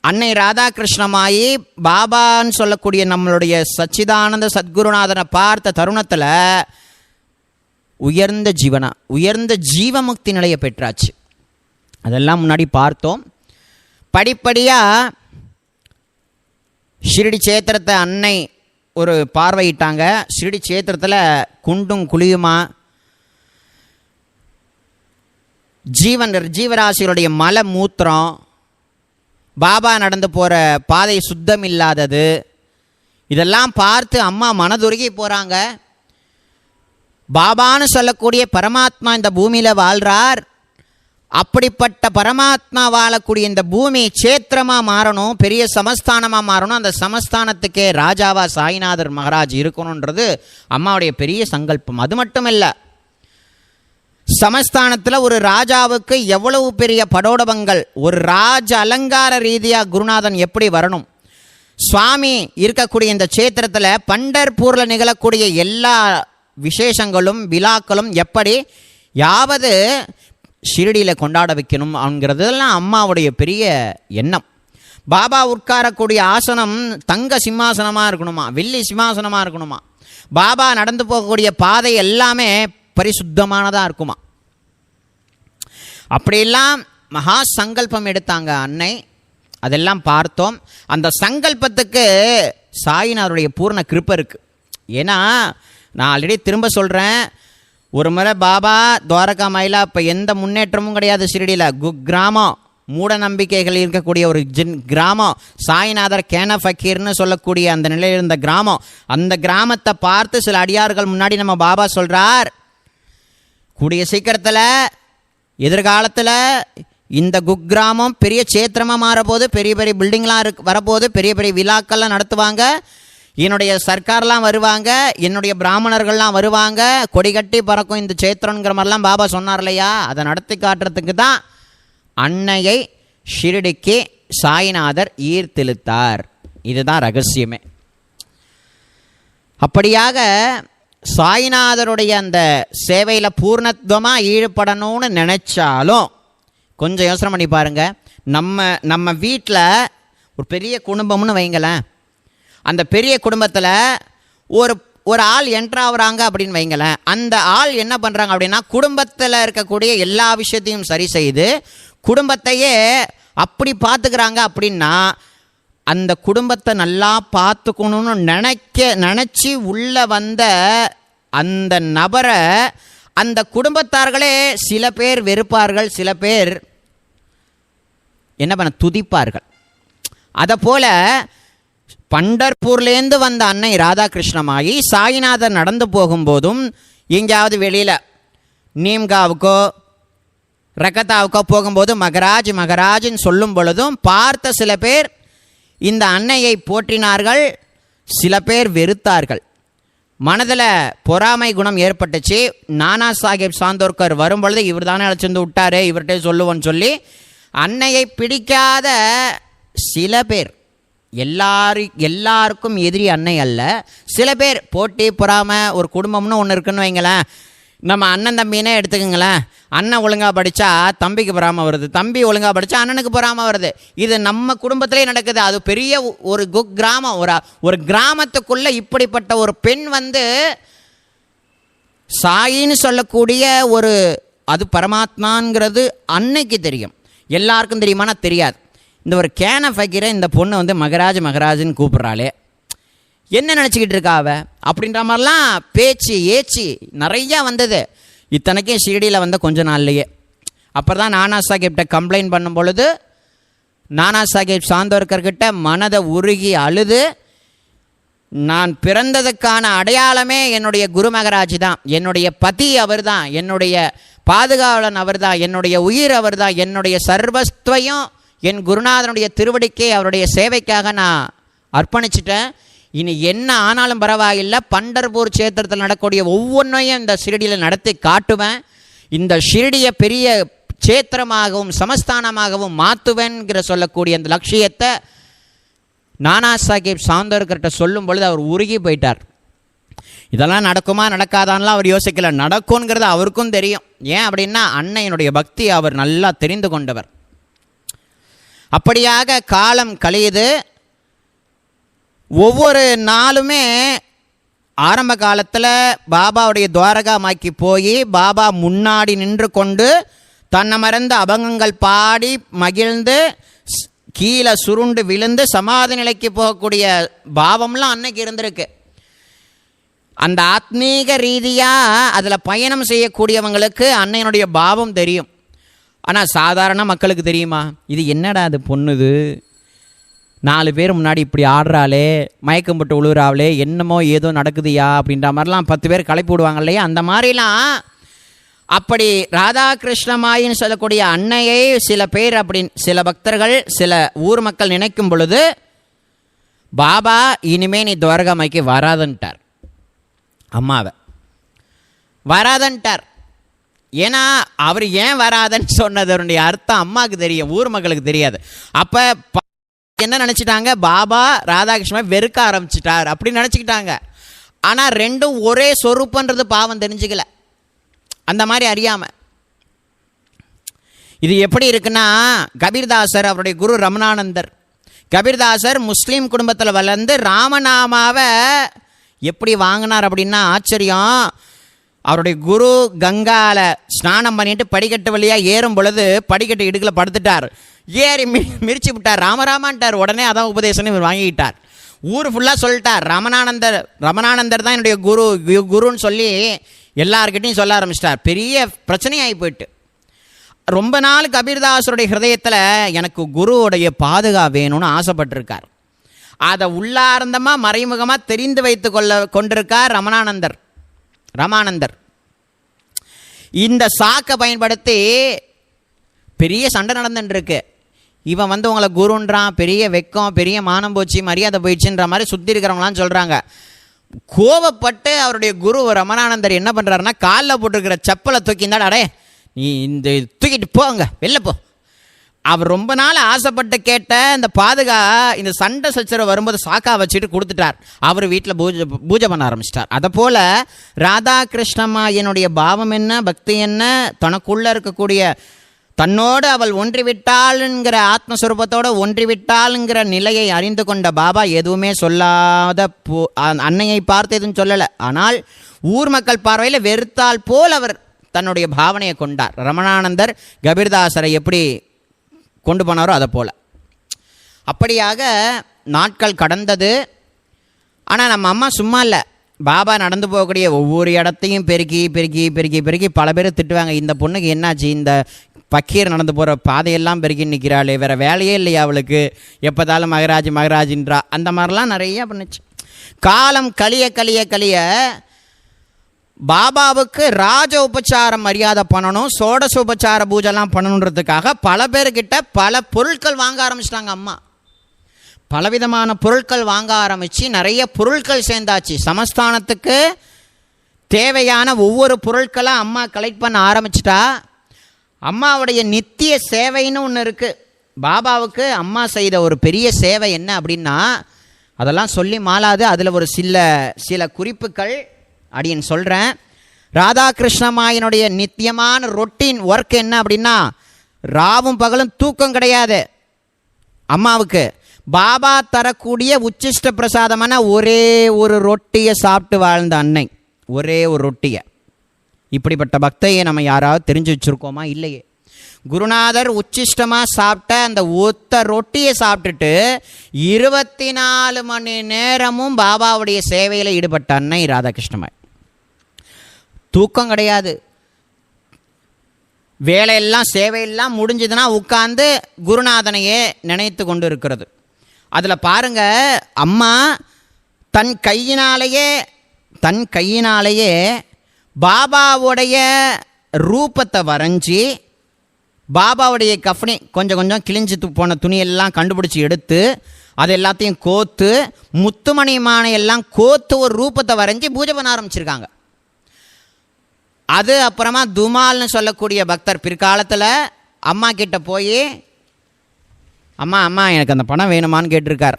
அன்னை ராதாகிருஷ்ணமாயி பாபான்னு சொல்லக்கூடிய நம்மளுடைய சச்சிதானந்த சத்குருநாதனை பார்த்த தருணத்தில் உயர்ந்த ஜீவமுக்தி நிலையை பெற்றாச்சு. அதெல்லாம் முன்னாடி பார்த்தோம். படிப்படியாக ஷிரடி சேத்திரத்தை அன்னை ஒரு பார்வையிட்டாங்க. ஷிரடி சேத்திரத்தில் குண்டும் குழியுமா, ஜீவராசிகளுடைய மல மூத்திரம், பாபா நடந்து போகிற பாதை சுத்தம் இல்லாதது, இதெல்லாம் பார்த்து அம்மா மனதுருகி போகிறாங்க. பாபான்னு சொல்லக்கூடிய பரமாத்மா இந்த பூமியில் வாழ்கிறார். அப்படிப்பட்ட பரமாத்மா வாழக்கூடிய இந்த பூமி சேத்திரமாக மாறணும், பெரிய சமஸ்தானமாக மாறணும், அந்த சமஸ்தானத்துக்கே ராஜாவா சாய்நாதர் மகாராஜ் இருக்கணுன்றது அம்மாவுடைய பெரிய சங்கல்பம். அது மட்டும் இல்லை, சமஸ்தானத்தில் ஒரு ராஜாவுக்கு எவ்வளவு பெரிய படோடபங்கள், ஒரு ராஜ அலங்கார ரீதியாக குருநாதன் எப்படி வரணும், சுவாமி இருக்கக்கூடிய இந்த சேத்திரத்தில் பண்டர்பூரில் நிகழக்கூடிய எல்லா விசேஷங்களும் விழாக்களும் எப்படி யாவது ஷிரடியில் கொண்டாட வைக்கணும் அப்படிங்கிறதெல்லாம் அம்மாவுடைய பெரிய எண்ணம். பாபா உட்காரக்கூடிய ஆசனம் தங்க சிம்மாசனமாக இருக்கணுமா, வெள்ளி சிம்மாசனமாக இருக்கணுமா, பாபா நடந்து போகக்கூடிய பாதை எல்லாமே பரிசுத்தமானதாக இருக்குமா. அப்படியெல்லாம் மகா சங்கல்பம் எடுத்தாங்க அன்னை. அதெல்லாம் பார்த்தோம். அந்த சங்கல்பத்துக்கு சாயினாருடைய பூர்ண கிருப்பை இருக்குது. ஏன்னா நான் ஆல்ரெடி திரும்ப சொல்கிறேன், ஒரு முறை பாபா துவாரகா மாயிலா இப்போ எந்த முன்னேற்றமும் கிடையாது ஷிரடியில், கிராமம், மூட நம்பிக்கைகள் இருக்கக்கூடிய ஒரு கிராமம், சாய்நாதர் கேன ஃபக்கீர்னு சொல்லக்கூடிய அந்த நிலையில் இருந்த கிராமம். அந்த கிராமத்தை பார்த்து சில அடியார்கள் முன்னாடி நம்ம பாபா சொல்கிறார், கூடிய சீக்கிரத்தில் எதிர்காலத்தில் இந்த குக்கிராமம் பெரிய சேத்திரமாக மாறப்போது, பெரிய பெரிய பில்டிங்லாம் வரப்போது, பெரிய பெரிய விழாக்கள்லாம் நடத்துவாங்க, என்னுடைய சர்க்கார்லாம் வருவாங்க, என்னுடைய பிராமணர்கள்லாம் வருவாங்க, கொடி கட்டி பறக்கும் இந்த சேத்திரங்கிற மாதிரிலாம் பாபா சொன்னார் இல்லையா. அதை நடத்தி காட்டுறதுக்கு தான் அன்னையை ஷிரடிக்கு சாய்நாதர் ஈர்த்தெழுத்தார். இதுதான் ரகசியமே. அப்படியாக சாய்நாதருடைய அந்த சேவையில் பூர்ணத்துவமாக ஈடுபடணும்னு நினச்சாலும் கொஞ்சம் யோசனை பண்ணி பாருங்கள். நம்ம வீட்டில் ஒரு பெரிய குடும்பம்னு வைங்களேன். அந்த பெரிய குடும்பத்தில் ஒரு ஆள் என்ட்ராகிறாங்க அப்படின்னு வைங்களேன். அந்த ஆள் என்ன பண்ணுறாங்க அப்படின்னா, குடும்பத்தில் இருக்கக்கூடிய எல்லா விஷயத்தையும் சரி செய்து குடும்பத்தையே அப்படி பார்த்துக்கிறாங்க. அப்படின்னா அந்த குடும்பத்தை நல்லா பார்த்துக்கணும்னு நினச்சி உள்ளே வந்த அந்த நபரை அந்த குடும்பத்தார்களே சில பேர் வெறுப்பார்கள், சில பேர் என்ன பண்ண துதிப்பார்கள். அதை போல் பண்டர்பூர்லேருந்து வந்த அன்னை ராதாகிருஷ்ணமாயி சாயிநாதர் நடந்து போகும்போதும் எங்கேயாவது வெளியில் நீம்காவுக்கோ ரகத்தாவுக்கோ போகும்போது மகராஜ் மகராஜ்னு சொல்லும் பொழுதும் பார்த்த சில பேர் இந்த அன்னையை போற்றினார்கள், சில பேர் வெறுத்தார்கள். மனதில் பொறாமை குணம் ஏற்பட்டுச்சு. நானா சாஹேப் சாந்தோர்கர் வரும்பொழுது இவர் தானே அழைச்சிருந்து விட்டாரு, இவர்கிட்ட சொல்லுவோன்னு சொல்லி அன்னையை பிடிக்காத சில பேர், எல்லாருக்கும் எதிரி அன்னை அல்ல, சில பேர் போட்டி பொறாமை. ஒரு குடும்பம்னு ஒன்று இருக்குன்னு வைங்களேன். நம்ம அண்ணன் தம்பினே எடுத்துக்கங்களேன். அண்ணன் ஒழுங்காக படித்தா தம்பிக்கு பொறாமல் வருது, தம்பி ஒழுங்காக படித்தா அண்ணனுக்கு பொறாமல் வருது. இது நம்ம குடும்பத்திலே நடக்குது. அது பெரிய ஒரு கிராமம், ஒரு கிராமத்துக்குள்ளே இப்படிப்பட்ட ஒரு பெண் வந்து சாயின்னு சொல்லக்கூடிய ஒரு அது பரமாத்மாங்கிறது அன்னைக்கு தெரியும். எல்லாருக்கும் தெரியுமானா தெரியாது. இந்த ஒரு கேன ஃபக்கீரை இந்த பொண்ணு வந்து மகராஜ்னு கூப்பிட்றாளே, என்ன நினச்சிக்கிட்டு இருக்கா அவ அப்படின்ற மாதிரிலாம் பேச்சு ஏச்சு நிறையா வந்தது. இத்தனைக்கும் ஷிரடியில் வந்த கொஞ்ச நாள்லையே. அப்புறம் தான் நானா சாஹேப்கிட்ட கம்ப்ளைண்ட் பண்ணும் பொழுது நானா சாஹேப் சாந்தோர்கர்கிட்ட மனதை உருகி அழுது, நான் பிறந்ததுக்கான அடையாளமே என்னுடைய குரு மகராஜ் தான், என்னுடைய பதி அவர் தான், என்னுடைய பாதுகாவலன் அவர் தான், என்னுடைய உயிர் அவர் தான், என்னுடைய சர்வஸ்துவையும் என் குருநாதனுடைய திருவடிக்கே அவருடைய சேவைக்காக நான் அர்ப்பணிச்சிட்டேன். இனி என்ன ஆனாலும் பரவாயில்லை, பண்டர்பூர் சேத்திரத்தில் நடக்கக்கூடிய ஒவ்வொன்றையும் இந்த ஷிரடியில் நடத்தி காட்டுவேன், இந்த ஷிரடியை பெரிய சேத்திரமாகவும் சமஸ்தானமாகவும் மாற்றுவேன்கிற சொல்லக்கூடிய அந்த லட்சியத்தை நானா சாஹேப் சாந்தோர்கர்கிட்ட சொல்லும் பொழுது அவர் உருகி போயிட்டார். இதெல்லாம் நடக்குமா நடக்காதான்லாம் அவர் யோசிக்கல, நடக்கும்ங்கிறது அவருக்கும் தெரியும். ஏன் அப்படின்னா அன்னையினுடைய பக்தி அவர் நல்லா தெரிந்து கொண்டவர். அப்படியாக காலம் கழியுது. ஒவ்வொரு நாளுமே ஆரம்ப காலத்தில் பாபாவுடைய துவாரகாமாக்கி போய் பாபா முன்னாடி நின்று கொண்டு தன்னை மறந்த அபங்கங்கள் பாடி மகிழ்ந்து கீழே சுருண்டு விழுந்து சமாதி நிலைக்கு போகக்கூடிய பாவம்லாம் அன்னைக்கு இருந்திருக்கு. அந்த ஆத்மீக ரீதியாக அதில் பயணம் செய்யக்கூடியவங்களுக்கு அன்னையனுடைய பாவம் தெரியும். ஆனால் சாதாரண மக்களுக்கு தெரியுமா? இது என்னடா அது பொண்ணுது, 4 பேர் முன்னாடி இப்படி ஆடுறாளே, மயக்கம் போட்டு உழுவுறாளே, என்னமோ ஏதோ நடக்குதுயா அப்படின்ற மாதிரிலாம் 10 பேர் களைப்பு விடுவாங்க இல்லையா? அந்த மாதிரிலாம் அப்படி ராதாகிருஷ்ணமாயின்னு சொல்லக்கூடிய அன்னையை சில பேர் சில பக்தர்கள் சில ஊர் மக்கள் நினைக்கும் பொழுது பாபா இனிமே நீ துவாரகாமாய்க்கு வராதன்ட்டார். அம்மாவை வராதன்ட்டார். ஏன்னா அவர் ஏன் வராதன்னு சொன்னதனுடைய அர்த்தம் அம்மாவுக்கு தெரியும், ஊர் மக்களுக்கு தெரியாது. அப்போ என்ன நினச்சிட்டாங்க, பாபா ராதாகிருஷ்ணன் வெறுக்க ஆரம்பிச்சிட்டார் அப்படின்னு நினச்சிக்கிட்டாங்க. ஆனால் ரெண்டும் ஒரே சொரூப்புன்றது பாவம் தெரிஞ்சுக்கல, அந்த மாதிரி அறியாமல். இது எப்படி இருக்குன்னா, கபீர்தாசர் அவருடைய குரு ரமணானந்தர், கபீர்தாசர் முஸ்லீம் குடும்பத்தில் வளர்ந்து ராமநாமாவை எப்படி வாங்கினார் அப்படின்னா ஆச்சரியம். அவருடைய குரு கங்கால ஸ்நானம் பண்ணிட்டு படிக்கட்டு வழியாக ஏறும் பொழுது படிக்கட்டு இடுக்கில் படுத்துட்டார், ஏறி மிரிச்சு விட்டார், ராமராமான்ட்டார். உடனே அதான் உபதேசம் இவர் வாங்கிக்கிட்டார். ஊர் ஃபுல்லாக சொல்லிட்டார் ரமணானந்தர் தான் என்னுடைய குருன்னு சொல்லி எல்லார்கிட்டையும் சொல்ல ஆரம்பிச்சிட்டார். பெரிய பிரச்சனையாகி போயிட்டு ரொம்ப நாள் கபீர்தாசருடைய ஹிருதயத்தில் எனக்கு குருவுடைய பாதுகாப்பு வேணும்னு ஆசைப்பட்டிருக்கார். அதை உள்ளார்ந்தமாக மறைமுகமாக தெரிந்து வைத்து கொண்டிருக்கார் ராமானந்தர். இந்த சாக்கை பயன்படுத்தி பெரிய சண்டை நடந்துட்டுருக்கு. இவன் வந்து உங்களை குருன்றான், பெரிய வெக்கம், பெரிய மானம் போச்சு, மரியாதை போயிடுச்சுன்ற மாதிரி சுற்றி இருக்கிறவங்களாம் சொல்கிறாங்க. கோபப்பட்டு அவருடைய குரு ரமணானந்தர் என்ன பண்ணுறாருன்னா, காலில் போட்டிருக்கிற செப்பலை தூக்கிந்தாட, அடே நீ இந்த தூக்கிட்டு போங்க, வெளில போ. அவர் ரொம்ப நாள் ஆசைப்பட்டு கேட்ட இந்த இந்த சண்டை சச்சரவு வரும்போது சாக்கா வச்சுட்டு கொடுத்துட்டார். அவர் வீட்டில் பூஜை பண்ண ஆரம்பிச்சிட்டார். அதை போல் ராதாகிருஷ்ணம்மா என்னுடைய பாவம் என்ன, பக்தி என்ன, தனக்குள்ளே இருக்கக்கூடிய தன்னோடு அவள் ஒன்றிவிட்டாளுங்கிற ஆத்மஸ்வரூபத்தோடு ஒன்றிவிட்டாளுங்கிற நிலையை அறிந்து கொண்ட பாபா எதுவுமே சொல்லாத அன்னையை பார்த்து எதுவும் சொல்லலை. ஆனால் ஊர் மக்கள் பார்வையில் வெறுத்தால் போல் அவர் தன்னுடைய பாவனையை கொண்டார். ரமணானந்தர் கபீர்தாசரை எப்படி கொண்டு போனாரோ அதை போல். அப்படியாக நாட்கள் கடந்தது. ஆனால் நம்ம அம்மா சும்மா இல்லை. பாபா நடந்து போகக்கூடிய ஒவ்வொரு இடத்தையும் பெருக்கி பெருக்கி பெருக்கி பெருக்கி பல பேர் திட்டுவாங்க, இந்த பொண்ணுக்கு என்னாச்சு, இந்த பக்கீர் நடந்து போகிற பாதையெல்லாம் பெருக்கி நிற்கிறாளே, வேறு வேலையே இல்லையா அவளுக்கு, எப்போதாலும் மகராஜ் மகராஜின்றா, அந்த மாதிரிலாம் நிறைய பண்ணுச்சு. காலம் கழிய கழிய கழிய பாபாவுக்கு ராஜ உபச்சாரம் மரியாதை பண்ணணும், சோடச உபச்சார பூஜைலாம் பண்ணணுன்றதுக்காக பல பேர்கிட்ட பல பொருட்கள் வாங்க ஆரம்பிச்சிட்டாங்க. அம்மா பலவிதமான பொருட்கள் வாங்க ஆரம்பித்து நிறைய பொருட்கள் சேர்ந்தாச்சு. சமஸ்தானத்துக்கு தேவையான ஒவ்வொரு பொருட்களாக அம்மா கலெக்ட் பண்ண ஆரம்பிச்சிட்டா. அம்மாவுடைய நித்திய சேவைன்னு ஒன்று இருக்குது. பாபாவுக்கு அம்மா செய்த ஒரு பெரிய சேவை என்ன அப்படின்னா, அதெல்லாம் சொல்லி மாளாது. அதில் ஒரு சில குறிப்புகள் அப்படின்னு சொல்கிறேன். ராதாகிருஷ்ணமாயினுடைய நித்தியமான ரொட்டீன் ஒர்க் என்ன அப்படின்னா, ராவும் பகலும் தூக்கம் கிடையாது அம்மாவுக்கு. பாபா தரக்கூடிய உச்சிஷ்ட பிரசாதமான ஒரே ஒரு ரொட்டியை சாப்பிட்டு வாழ்ந்த அன்னை, ஒரே ஒரு ரொட்டியை. இப்படிப்பட்ட பக்தையை நம்ம யாராவது தெரிஞ்சு வச்சுருக்கோமா? இல்லையே. குருநாதர் உச்சிஷ்டமாக சாப்பிட்ட அந்த ஒத்த ரொட்டியை சாப்பிட்டுட்டு 24 மணி நேரமும் பாபாவுடைய சேவையில் ஈடுபட்ட அன்னை ராதாகிருஷ்ணமாய். தூக்கம் கிடையாது. வேலையெல்லாம் சேவையெல்லாம் முடிஞ்சதுன்னா உட்கார்ந்து குருநாதனையே நினைத்து கொண்டு இருக்கிறது. அதில் பாருங்க, அம்மா தன் கையினாலேயே பாபாவுடைய ரூபத்தை வரைஞ்சி, பாபாவுடைய கஃப்னி கொஞ்சம் கொஞ்சம் கிழிஞ்சு போன துணியெல்லாம் கண்டுபிடிச்சி எடுத்து அது எல்லாத்தையும் கோத்து, முத்துமணி மானையெல்லாம் கோத்து ஒரு ரூபத்தை வரைஞ்சி பூஜை பண்ண ஆரம்பிச்சிருக்காங்க. அது அப்புறமா துமால்னு சொல்லக்கூடிய பக்தர் பிற்காலத்தில் அம்மா கிட்ட போய், அம்மா அம்மா எனக்கு அந்த பணம் வேணுமான்னு கேட்டிருக்கார்.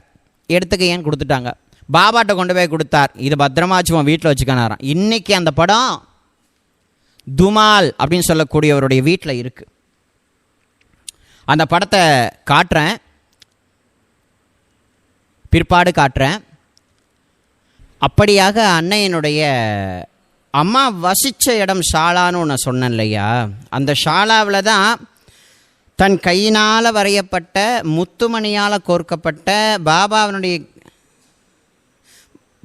எடுத்துக்க ஏன் கொடுத்துட்டாங்க. பாபாட்ட கொண்டு போய் கொடுத்தார். இது பத்திரமாச்சுவோம் வீட்டில் வச்சுக்கனாராம். இன்றைக்கி அந்த படம் துமால் அப்படின்னு சொல்லக்கூடியவருடைய வீட்டில் இருக்குது. அந்த படத்தை காட்டுறேன், பிற்பாடு காட்டுறேன். அப்படியாக அன்னையனுடைய அம்மா வசித்த இடம் ஷாலான்னு ஒன்று சொன்னேன் இல்லையா, அந்த ஷாலாவில் தான் தன் கையினால் வரையப்பட்ட முத்துமணியால் கோர்க்கப்பட்ட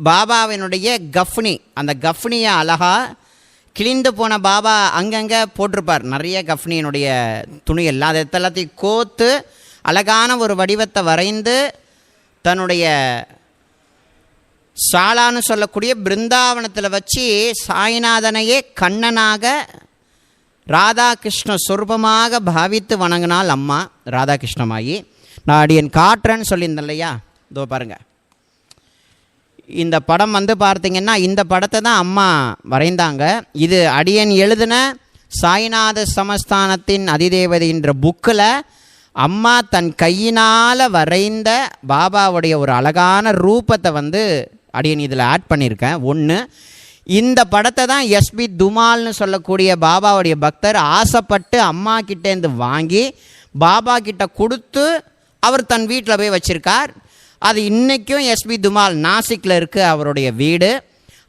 பாபாவினுடைய கஃப்னி, அந்த கஃப்னியை அழகாக கிழிந்து போன பாபா அங்கங்கே போட்டிருப்பார். நிறைய கஃப்னியினுடைய துணியெல்லாம் அதை எல்லாத்தையும் கோத்து அழகான ஒரு வடிவத்தை வரைந்து தன்னுடைய ஷாலான்னு சொல்லக்கூடிய பிருந்தாவனத்தில் வச்சு சாய்நாதனையே கண்ணனாக ராதாகிருஷ்ண சொரூபமாக பாவித்து வணங்கினாள் அம்மா ராதாகிருஷ்ணமாயி. நான் அடியன் காட்டுறேன்னு சொல்லியிருந்தேன் இல்லையா, இதோ பாருங்கள். இந்த படம் பார்த்தீங்கன்னா இந்த படத்தை தான் அம்மா வரைந்தாங்க. இது அடியன் எழுதின சாய்நாத சமஸ்தானத்தின் அதிதேவதைன்ற புக்கில் அம்மா தன் கையினால் வரைந்த பாபாவுடைய ஒரு அழகான ரூபத்தை அடியன் இதில் ஆட் பண்ணியிருக்கேன். ஒன்று, இந்த படத்தை தான் எஸ்பி துமால்னு சொல்லக்கூடிய பாபாவுடைய பக்தர் ஆசைப்பட்டு அம்மா கிட்டேருந்து வாங்கி பாபா கிட்ட கொடுத்து அவர் தன் வீட்டில் போய் வச்சுருக்கார். அது இன்றைக்கும் எஸ்பி துமால் நாசிக்கில் இருக்குது அவருடைய வீடு.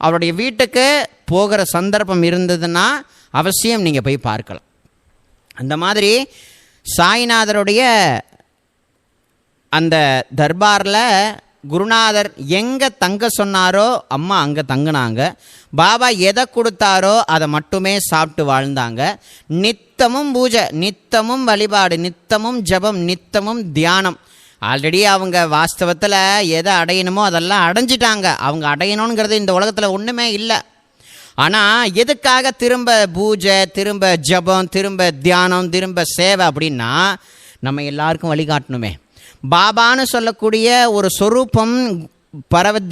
அவருடைய வீட்டுக்கு போகிற சந்தர்ப்பம் இருந்ததுன்னா அவசியம் நீங்கள் போய் பார்க்கலாம். அந்த மாதிரி சாய்நாதருடைய அந்த தர்பாரில் குருநாதர் எங்கே தங்க சொன்னாரோ அம்மா அங்கே தங்கினாங்க. பாபா எதை கொடுத்தாரோ அதை மட்டுமே சாப்பிட்டு வாழ்ந்தாங்க. நித்தமும் பூஜை, நித்தமும் வழிபாடு, நித்தமும் ஜபம், நித்தமும் தியானம். ஆல்ரெடி அவங்க வாஸ்தவத்தில் எதை அடையணுமோ அதெல்லாம் அடைஞ்சிட்டாங்க. அவங்க அடையணுங்கிறது இந்த உலகத்தில் ஒன்றுமே இல்லை. ஆனால் எதுக்காக திரும்ப பூஜை, திரும்ப ஜபம், திரும்ப தியானம், திரும்ப சேவை அப்படின்னா நம்ம எல்லாருக்கும் வழிகாட்டணுமே. பாபான்னு சொல்லக்கூடிய ஒரு சொரூபம்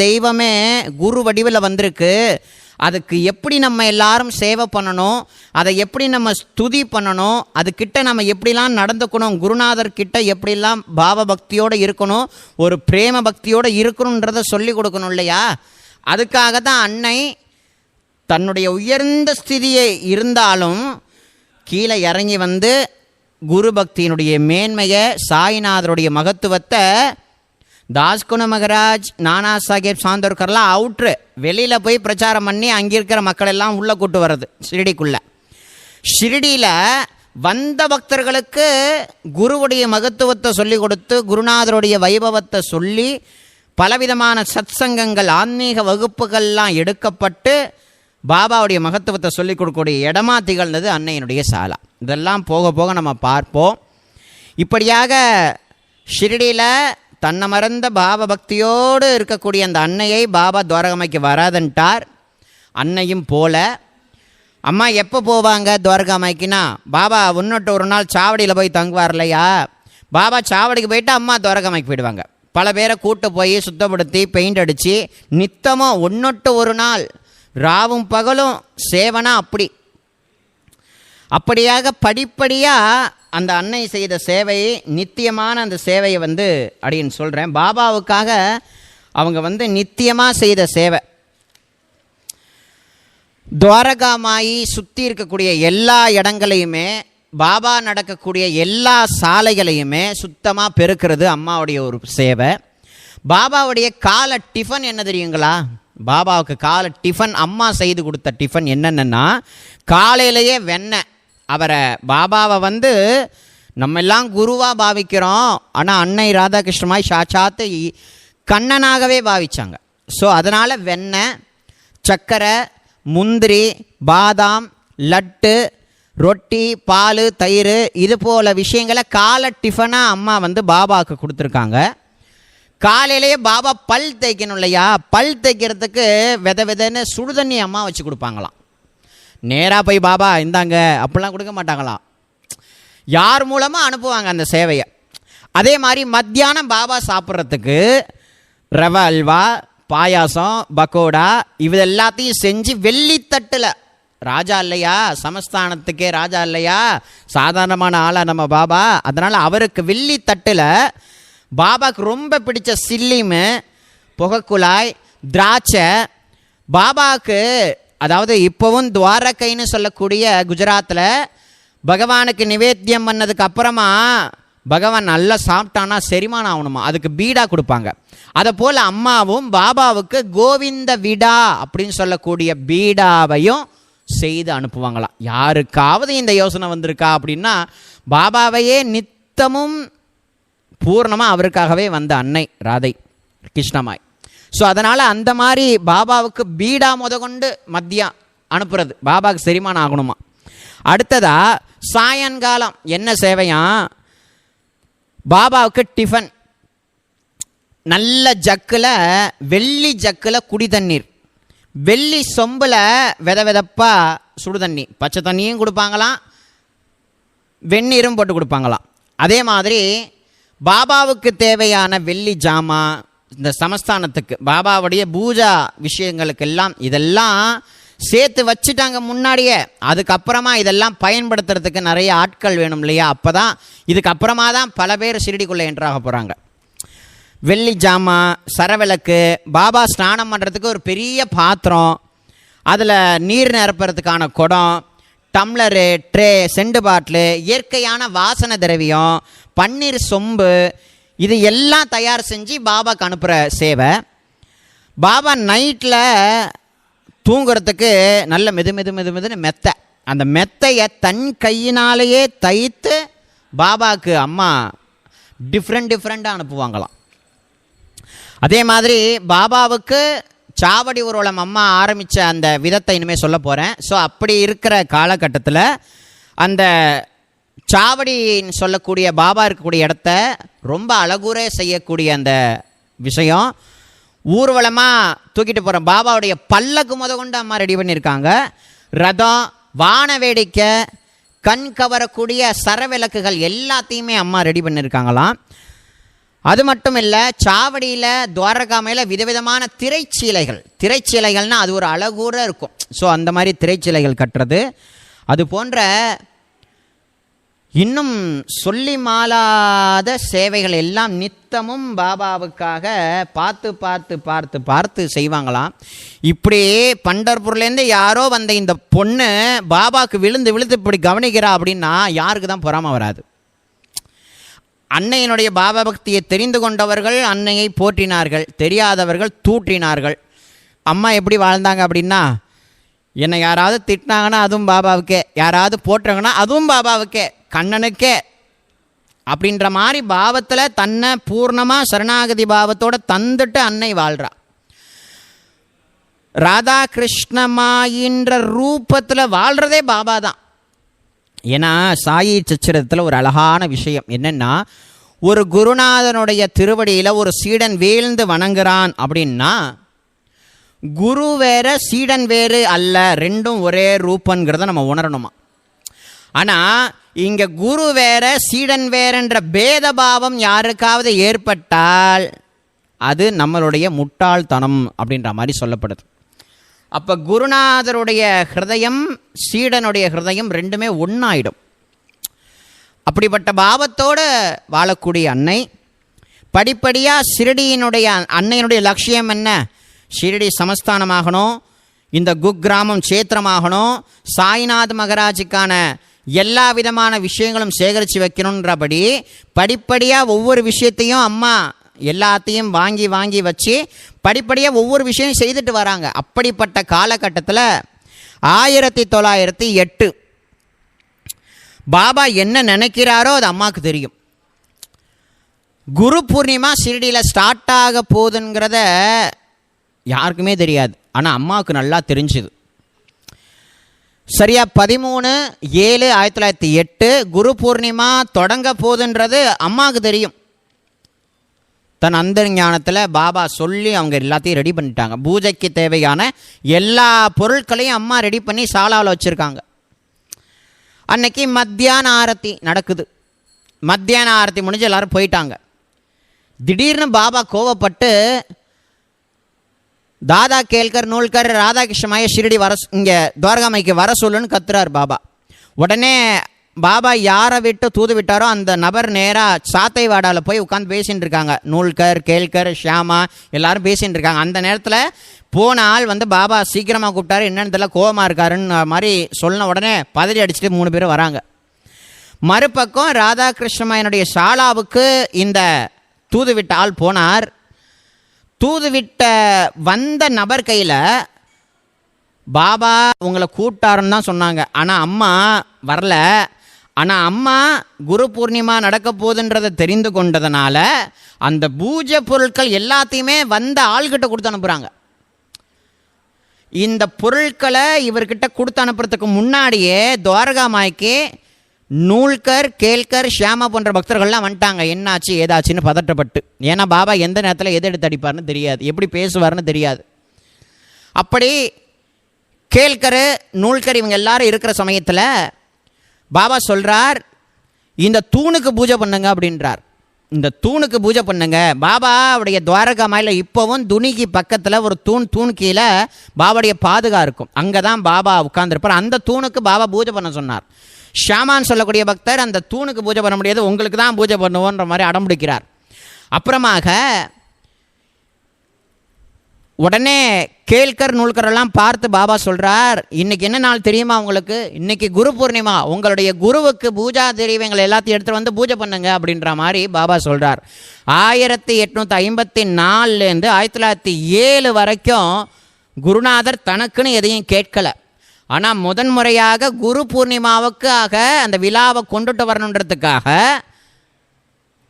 தெய்வமே குரு வடிவில் வந்திருக்கு. அதுக்கு எப்படி நம்ம எல்லாரும் சேவை பண்ணணும், அதை எப்படி நம்ம ஸ்துதி பண்ணணும், அதுக்கிட்ட நம்ம எப்படிலாம் நடந்துக்கணும், குருநாதர்கிட்ட எப்படிலாம் பாவ பக்தியோடு இருக்கணும், ஒரு பிரேம பக்தியோடு இருக்கணுன்றதை சொல்லி கொடுக்கணும் இல்லையா. அதுக்காக தான் அன்னை தன்னுடைய உயர்ந்த ஸ்திதியை இருந்தாலும் கீழே இறங்கி குரு பக்தியினுடைய மேன்மையை, சாய்நாதருடைய மகத்துவத்தை தாஸ்குண மகராஜ், நானா சாஹேப் சாந்தோர்கர்லாம் அவுட்ரு வெளியில் போய் பிரச்சாரம் பண்ணி அங்கே இருக்கிற மக்கள் எல்லாம் உள்ளே கூட்டு வர்றது ஷிரடிக்குள்ளே. ஷிரடியில் வந்த பக்தர்களுக்கு குருவுடைய மகத்துவத்தை சொல்லி கொடுத்து, குருநாதருடைய வைபவத்தை சொல்லி, பலவிதமான சத்சங்கங்கள், ஆன்மீக வகுப்புகள்லாம் எடுக்கப்பட்டு பாபாவுடைய மகத்துவத்தை சொல்லிக் கொடுக்கக்கூடிய இடமா திகழ்ந்தது அன்னையினுடைய சாலா. இதெல்லாம் போக போக நம்ம பார்ப்போம். இப்படியாக ஷிரடியில் தன்னை மறந்த பாபா பக்தியோடு இருக்கக்கூடிய அந்த அன்னையை பாபா துவாரகமைக்கு வராதன்ட்டார். அன்னையும் போல. அம்மா எப்போ போவாங்க துவாரகாமைக்குன்னா, பாபா முன்னொட்டு ஒரு நாள் சாவடியில் போய் தங்குவார் இல்லையா, பாபா சாவடிக்கு போயிட்டு அம்மா துவாரகாமைக்கு போயிடுவாங்க. பல பேரை கூட்டு போய் சுத்தப்படுத்தி பெயிண்ட் அடித்து நித்தமும் ஒன்னொட்டு ஒரு நாள் ராவும் பகலும் சேவனா. அப்படியாக படிப்படியாக அந்த அன்னை செய்த சேவையை, நித்தியமான அந்த சேவையை அப்படின்னு சொல்கிறேன். பாபாவுக்காக அவங்க நித்தியமாக செய்த சேவை. துவாரகாமாயி சுற்றி இருக்கக்கூடிய எல்லா இடங்களையுமே, பாபா நடக்கக்கூடிய எல்லா சாலைகளையுமே சுத்தமாக பெருக்கிறது அம்மாவுடைய ஒரு சேவை. பாபாவுடைய காலை டிஃபன் என்ன தெரியுங்களா? பாபாவுக்கு காலை டிஃபன் அம்மா செய்து கொடுத்த டிஃபன் என்னென்னா, காலையிலேயே வெண்ணெய். அவரை பாபாவை நம்ம எல்லாம் குருவாக பாவிக்கிறோம், ஆனால் அன்னை ராதாகிருஷ்ணமாய் சாட்சாத்து கண்ணனாகவே பாவிச்சாங்க. ஸோ அதனால் வெண்ணெய், சர்க்கரை, முந்திரி, பாதாம், லட்டு, ரொட்டி, பால், தயிர், இது போல் விஷயங்களை காலை டிஃபனாக அம்மா பாபாவுக்கு கொடுத்துருக்காங்க. காலையிலேயே பாபா பல் தேய்க்கணும் இல்லையா, பல் தேய்க்கிறதுக்கு விதன்னு சுடுதண்ணி அம்மா வச்சு கொடுப்பாங்களாம். நேராக போய் பாபா இந்தாங்க அப்படிலாம் கொடுக்க மாட்டாங்களாம், யார் மூலமாக அனுப்புவாங்க அந்த சேவையை. அதே மாதிரி மத்தியானம் பாபா சாப்பிட்றதுக்கு ரவை அல்வா, பாயாசம், பக்கோடா இது எல்லாத்தையும் செஞ்சு வெள்ளித்தட்டில், ராஜா இல்லையா, சமஸ்தானத்துக்கே ராஜா இல்லையா, சாதாரணமான ஆளா நம்ம பாபா, அதனால் அவருக்கு வெள்ளித்தட்டில் பாபாவுக்கு ரொம்ப பிடிச்ச சில்லிமு, புகைக்குழாய், திராட்சை, பாபாவுக்கு அதாவது இப்போவும் துவாரகைன்னு சொல்லக்கூடிய குஜராத்தில் பகவானுக்கு நிவேத்தியம் பண்ணதுக்கு அப்புறமா பகவான் நல்லா சாப்பிட்டானா செரிமானம் ஆகணுமா, அதுக்கு பீடா கொடுப்பாங்க. அதை போல் அம்மாவும் பாபாவுக்கு கோவிந்த விடா அப்படின்னு சொல்லக்கூடிய பீடாவையும் செய்து அனுப்புவாங்களாம். யாருக்காவது இந்த யோசனை வந்திருக்கா அப்படின்னா, பாபாவையே நித்தமும் பூர்ணமாக அவருக்காகவே வந்த அன்னை ராதை கிருஷ்ணமாய். ஸோ அதனால் அந்த மாதிரி பாபாவுக்கு பீடா கொண்டு மதியம் அனுப்புறது, பாபாவுக்கு செரிமானம் ஆகணுமா. அடுத்ததா சாயங்காலம் என்ன சேவையா, பாபாவுக்கு டிஃபன் நல்ல ஜக்கில், வெள்ளி ஜக்கில் குடி தண்ணீர், வெள்ளி சொம்பில் விதப்பாக சுடு தண்ணி, பச்சை தண்ணியும் கொடுப்பாங்களாம், வெந்நீரும் போட்டு கொடுப்பாங்களாம். அதே மாதிரி பாபாவுக்கு தேவையான வெள்ளி ஜாமா, இந்த சமஸ்தானத்துக்கு பாபாவுடைய பூஜா விஷயங்களுக்கெல்லாம் இதெல்லாம் சேர்த்து வச்சுட்டாங்க முன்னாடியே. அதுக்கப்புறமா இதெல்லாம் பயன்படுத்துறதுக்கு நிறைய ஆட்கள் வேணும் இல்லையா, அப்போ தான் இதுக்கப்புறமா தான் பல பேர் ஷிரடிக்குள்ளே என்ட்ராக போகிறாங்க. வெள்ளி ஜாமா, சரவிளக்கு, பாபா ஸ்நானம் பண்ணுறதுக்கு ஒரு பெரிய பாத்திரம், அதில் நீர் நிரப்புறதுக்கான குடம், டம்ளரு, ட்ரே, செண்டு பாட்டிலு, இயற்கையான வாசனை திரவியம், பன்னீர் சொம்பு, இது எல்லாம் தயார் செஞ்சு பாபாவுக்கு அனுப்புகிற சேவை. பாபா நைட்டில் தூங்குறதுக்கு நல்ல மெதுன்னு மெத்தை, அந்த மெத்தையை தன் கையினாலேயே தைத்து பாபாவுக்கு அம்மா டிஃப்ரெண்ட்டாக அனுப்புவாங்களாம். அதே மாதிரி பாபாவுக்கு சாவடி ஊர்வலம் அம்மா ஆரம்பித்த அந்த விதத்தை இனிமேல் சொல்ல போகிறேன். ஸோ அப்படி இருக்கிற காலகட்டத்தில் அந்த சாவடின்னு சொல்லக்கூடிய பாபா இருக்கக்கூடிய இடத்த ரொம்ப அழகுறே செய்யக்கூடிய அந்த விஷயம், ஊர்வலமாக தூக்கிட்டு போகிற பாபாவுடைய பல்லக்கு கொண்டு அம்மா ரெடி பண்ணியிருக்காங்க. ரதம், வான வேடிக்கை, கண் கவரக்கூடிய சரவிளக்குகள் எல்லாத்தையுமே அம்மா ரெடி பண்ணியிருக்காங்களாம். அது மட்டும் இல்லை, சாவடியில் துவாரகாமையில் விதவிதமான திரைச்சீலைகள்னால் அது ஒரு அழகூற இருக்கும். ஸோ அந்த மாதிரி திரைச்சீலைகள் கட்டுறது, அது போன்ற இன்னும் சொல்லி மாளாத சேவைகள் எல்லாம் நித்தமும் பாபாவுக்காக பார்த்து செய்வாங்களாம். இப்படி பண்டர்பூர்லேருந்து யாரோ வந்த இந்த பொண்ணு பாபாவுக்கு விழுந்து இப்படி கவனிக்கிறா அப்படின்னா யாருக்கு தான் பொறாம வராது? அன்னையினுடைய பாபா பக்தியை தெரிந்து கொண்டவர்கள் அன்னையை போற்றினார்கள், தெரியாதவர்கள் தூற்றினார்கள். அம்மா எப்படி வாழ்ந்தாங்க அப்படின்னா, என்னை யாராவது திட்டினாங்கன்னா அதுவும் பாபாவுக்கே, யாராவது போட்டுறாங்கன்னா அதுவும் பாபாவுக்கே, கண்ணனுக்கே அப்படின்ற மாதிரி பாவத்தில் தன்னை பூர்ணமாக சரணாகதி பாவத்தோடு தந்துட்டு அன்னை வாழ்கிறா. ராதா கிருஷ்ணமாயின்ற ரூபத்தில் வாழ்கிறதே பாபா தான். ஏன்னா சாயி சச்சரத்தில் ஒரு அழகான விஷயம் என்னென்னா, ஒரு குருநாதனுடைய திருவடியில் ஒரு சீடன் வீழ்ந்து வணங்குறான் அப்படின்னா, குரு வேற சீடன் வேறு அல்ல, ரெண்டும் ஒரே ரூபங்கிறத நம்ம உணரணுமா. ஆனால் இங்கே குரு வேற சீடன் வேறன்ற பேதபாவம் யாருக்காவது ஏற்பட்டால் அது நம்மளுடைய முட்டாள்தனம் அப்படின்ற மாதிரி சொல்லப்படுது. அப்போ குருநாதருடைய ஹிருதயம் சீடனுடைய ஹிருதயம் ரெண்டுமே ஒன்றாயிடும். அப்படிப்பட்ட பாவத்தோடு வாழக்கூடிய அன்னை படிப்படியாக ஷிரடியினுடைய அன்னையினுடைய லட்சியம் என்ன? ஷிரடி சமஸ்தானமாகணும், இந்த குக்கிராமம் சேத்திரமாகணும், சாய்நாத் மகராஜுக்கான எல்லா விதமான விஷயங்களும் சேகரித்து வைக்கணுன்றபடி படிப்படியாக ஒவ்வொரு விஷயத்தையும் அம்மா எல்லாத்தையும் வாங்கி வாங்கி வச்சு படிப்படியாக ஒவ்வொரு விஷயம் செய்துட்டு வராங்க. அப்படிப்பட்ட காலகட்டத்தில் 1908 பாபா என்ன நினைக்கிறாரோ அது அம்மாவுக்கு தெரியும். குரு பூர்ணிமா ஷிரடியில் ஸ்டார்ட் ஆக போகுதுங்கிறத யாருக்குமே தெரியாது, ஆனால் அம்மாவுக்கு நல்லா தெரிஞ்சுது. சரியா 13/7/1908 குரு பூர்ணிமா தொடங்க போகுதுன்றது அம்மாவுக்கு தெரியும். தன் அந்த ஞானத்தில் பாபா சொல்லி அவங்க எல்லாத்தையும் ரெடி பண்ணிட்டாங்க. பூஜைக்கு தேவையான எல்லா பொருட்களையும் அம்மா ரெடி பண்ணி சாலாவில் வச்சுருக்காங்க. அன்னைக்கு மத்தியான ஆரத்தி நடக்குது. மத்தியான ஆரத்தி முடிஞ்சு எல்லோரும் போயிட்டாங்க. திடீர்னு பாபா கோவப்பட்டு தாதா கேல்கர் நூல்கர் ராதாகிருஷ்ணமாய ஷிரடி வர இங்கே துவாரகாமைக்கு வர சொல்லுன்னு கத்துறார் பாபா. உடனே பாபா யாரை விட்டு தூது விட்டாரோ அந்த நபர் நேராக சாத்தை வாடாவில் போய் உட்காந்து பேசின்னு இருக்காங்க. நூல்கர் கேல்கர் ஷியாமா எல்லாரும் பேசின்னு இருக்காங்க. அந்த நேரத்தில் போன ஆள் பாபா சீக்கிரமாக கூப்பிட்டாரு, என்னென்னு தெரியல கோவமாக இருக்காருன்னு மாதிரி சொன்ன உடனே பதறி அடிச்சுட்டு 3 பேர் வராங்க. மறுபக்கம் ராதாகிருஷ்ணமாயனுடைய ஷாலாவுக்கு இந்த தூது விட்ட ஆள் போனார். தூது விட்ட வந்த நபர் கையில் பாபா உங்களை கூப்பிட்டாருன்னு தான் சொன்னாங்க, ஆனால் அம்மா வரல. ஆனால் அம்மா குரு பூர்ணிமா நடக்க போகுதுன்றதை தெரிந்து கொண்டதுனால அந்த பூஜை பொருட்கள் எல்லாத்தையுமே வந்த ஆள்கிட்ட கொடுத்து அனுப்புகிறாங்க. இந்த பொருட்களை இவர்கிட்ட கொடுத்து அனுப்புறதுக்கு முன்னாடியே துவாரகாமாய்க்கு நூல்கர் கேல்கர் ஷியாமா போன்ற பக்தர்கள்லாம் வந்துட்டாங்க. என்னாச்சு ஏதாச்சுன்னு பதட்டப்பட்டு. ஏன்னா பாபா எந்த நேரத்தில் எது எடுத்து அடிப்பார்னு தெரியாது, எப்படி பேசுவார்னு தெரியாது. அப்படி கேல்கர் நூல்கர் இவங்க எல்லாரும் இருக்கிற சமயத்தில் பாபா சொல்கிறார், இந்த தூணுக்கு பூஜை பண்ணுங்க அப்படின்றார். இந்த தூணுக்கு பூஜை பண்ணுங்க. பாபாவுடைய துவாரகாமாயில் இப்போவும் துணிக்கு பக்கத்தில் ஒரு தூண் கீழே பாபாவுடைய பாதுகா இருக்கும். அங்கே தான் பாபா உட்கார்ந்துருப்பார். அந்த தூணுக்கு பாபா பூஜை பண்ண சொன்னார். ஷாமான் சொல்லக்கூடிய பக்தர் அந்த தூணுக்கு பூஜை பண்ண முடியாது, உங்களுக்கு தான் பூஜை பண்ணுவோன்ற மாதிரி அடம்பிடிக்கிறார். அப்புறமாக உடனே கேல்கர் நூல்கரெல்லாம் பார்த்து பாபா சொல்கிறார், இன்றைக்கி என்ன நாள் தெரியுமா உங்களுக்கு? இன்றைக்கி குரு பூர்ணிமா, உங்களுடைய குருவுக்கு பூஜா தெரியவங்களை எல்லாத்தையும் எடுத்துகிட்டு பூஜை பண்ணுங்க அப்படின்ற மாதிரி பாபா சொல்கிறார். 1854லேருந்து 1907 வரைக்கும் குருநாதர் தனக்குன்னு எதையும் கேட்கலை. ஆனால் முதன்முறையாக குரு பூர்ணிமாவுக்காக அந்த விழாவை கொண்டுட்டு வரணுன்றதுக்காக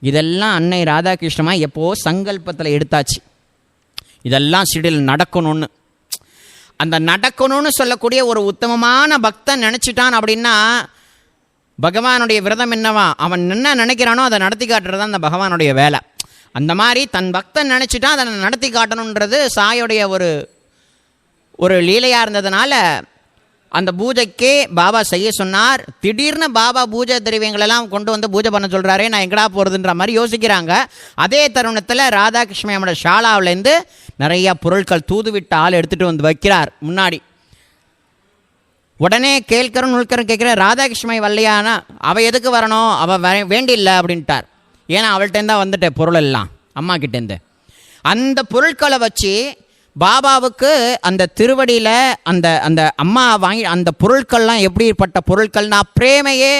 இதெல்லாம் அன்னை ராதாகிருஷ்ணமா எப்போ சங்கல்பத்தில் எடுத்தாச்சு. இதெல்லாம் ஷிரடியில் நடக்கணும்னு. அந்த நடக்கணும்னு சொல்லக்கூடிய ஒரு உத்தமமான பக்தன் நினச்சிட்டான் அப்படின்னா பகவானுடைய விரதம் என்னவா, அவன் என்ன நினைக்கிறானோ அதை நடத்தி காட்டுறது தான் அந்த பகவானுடைய வேலை. அந்த மாதிரி தன் பக்தன் நினச்சிட்டான் அதை நடத்தி காட்டணுன்றது சாயோடைய ஒரு லீலையாக இருந்ததுனால அந்த பூஜைக்கு பாபா செய்ய சொன்னார். திடீர்னு பாபா பூஜை திரவியங்களெல்லாம் கொண்டு பூஜை பண்ண சொல்கிறாரே, நான் எங்கடா போகிறதுன்ற மாதிரி யோசிக்கிறாங்க. அதே தருணத்தில் ராதாகிருஷ்ணனோட ஷாலாவிலேருந்து நிறையா பொருட்கள் தூதுவிட்ட ஆள் எடுத்துகிட்டு வைக்கிறார் முன்னாடி. உடனே கேல்கரும் நூல்கரும் கேட்குற, ராதாகிருஷ்ணன் வரலையானா அவள் எதுக்கு வரணும், அவள் வேண்டியில்லை அப்படின்ட்டார். ஏன்னா அவள்கிட்டேருந்து தான் வந்துட்டேன் பொருள் எல்லாம் அம்மா கிட்டேருந்து. அந்த பொருட்களை வச்சு பாபாவுக்கு அந்த திருவடியில் அந்த அந்த அம்மா வாங்கி அந்த பொருட்கள்லாம் எப்படிப்பட்ட பொருட்கள்னா பிரேமையே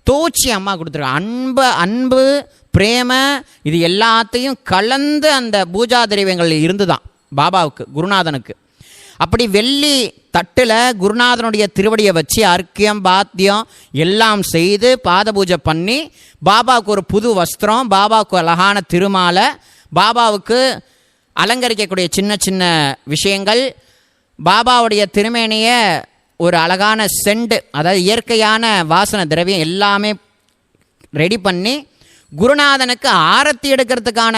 தோச்சி அம்மா கொடுத்துருக்காங்க. அன்பு பிரேம இது எல்லாத்தையும் கலந்து அந்த பூஜா திரவியங்கள் இருந்து தான் பாபாவுக்கு, குருநாதனுக்கு. அப்படி வெள்ளி தட்டில் குருநாதனுடைய திருவடியை வச்சு அர்க்கியம் பாத்தியம் எல்லாம் செய்து பாத பூஜை பண்ணி பாபாவுக்கு ஒரு புது வஸ்திரம், பாபாவுக்கு அழகான திருமாலை, பாபாவுக்கு அலங்கரிக்கக்கூடிய சின்ன சின்ன விஷயங்கள், பாபாவுடைய திருமேனியை ஒரு அழகான செண்டு, அதாவது இயற்கையான வாசனை திரவியம் எல்லாமே ரெடி பண்ணி குருநாதனுக்கு ஆரத்தி எடுக்கிறதுக்கான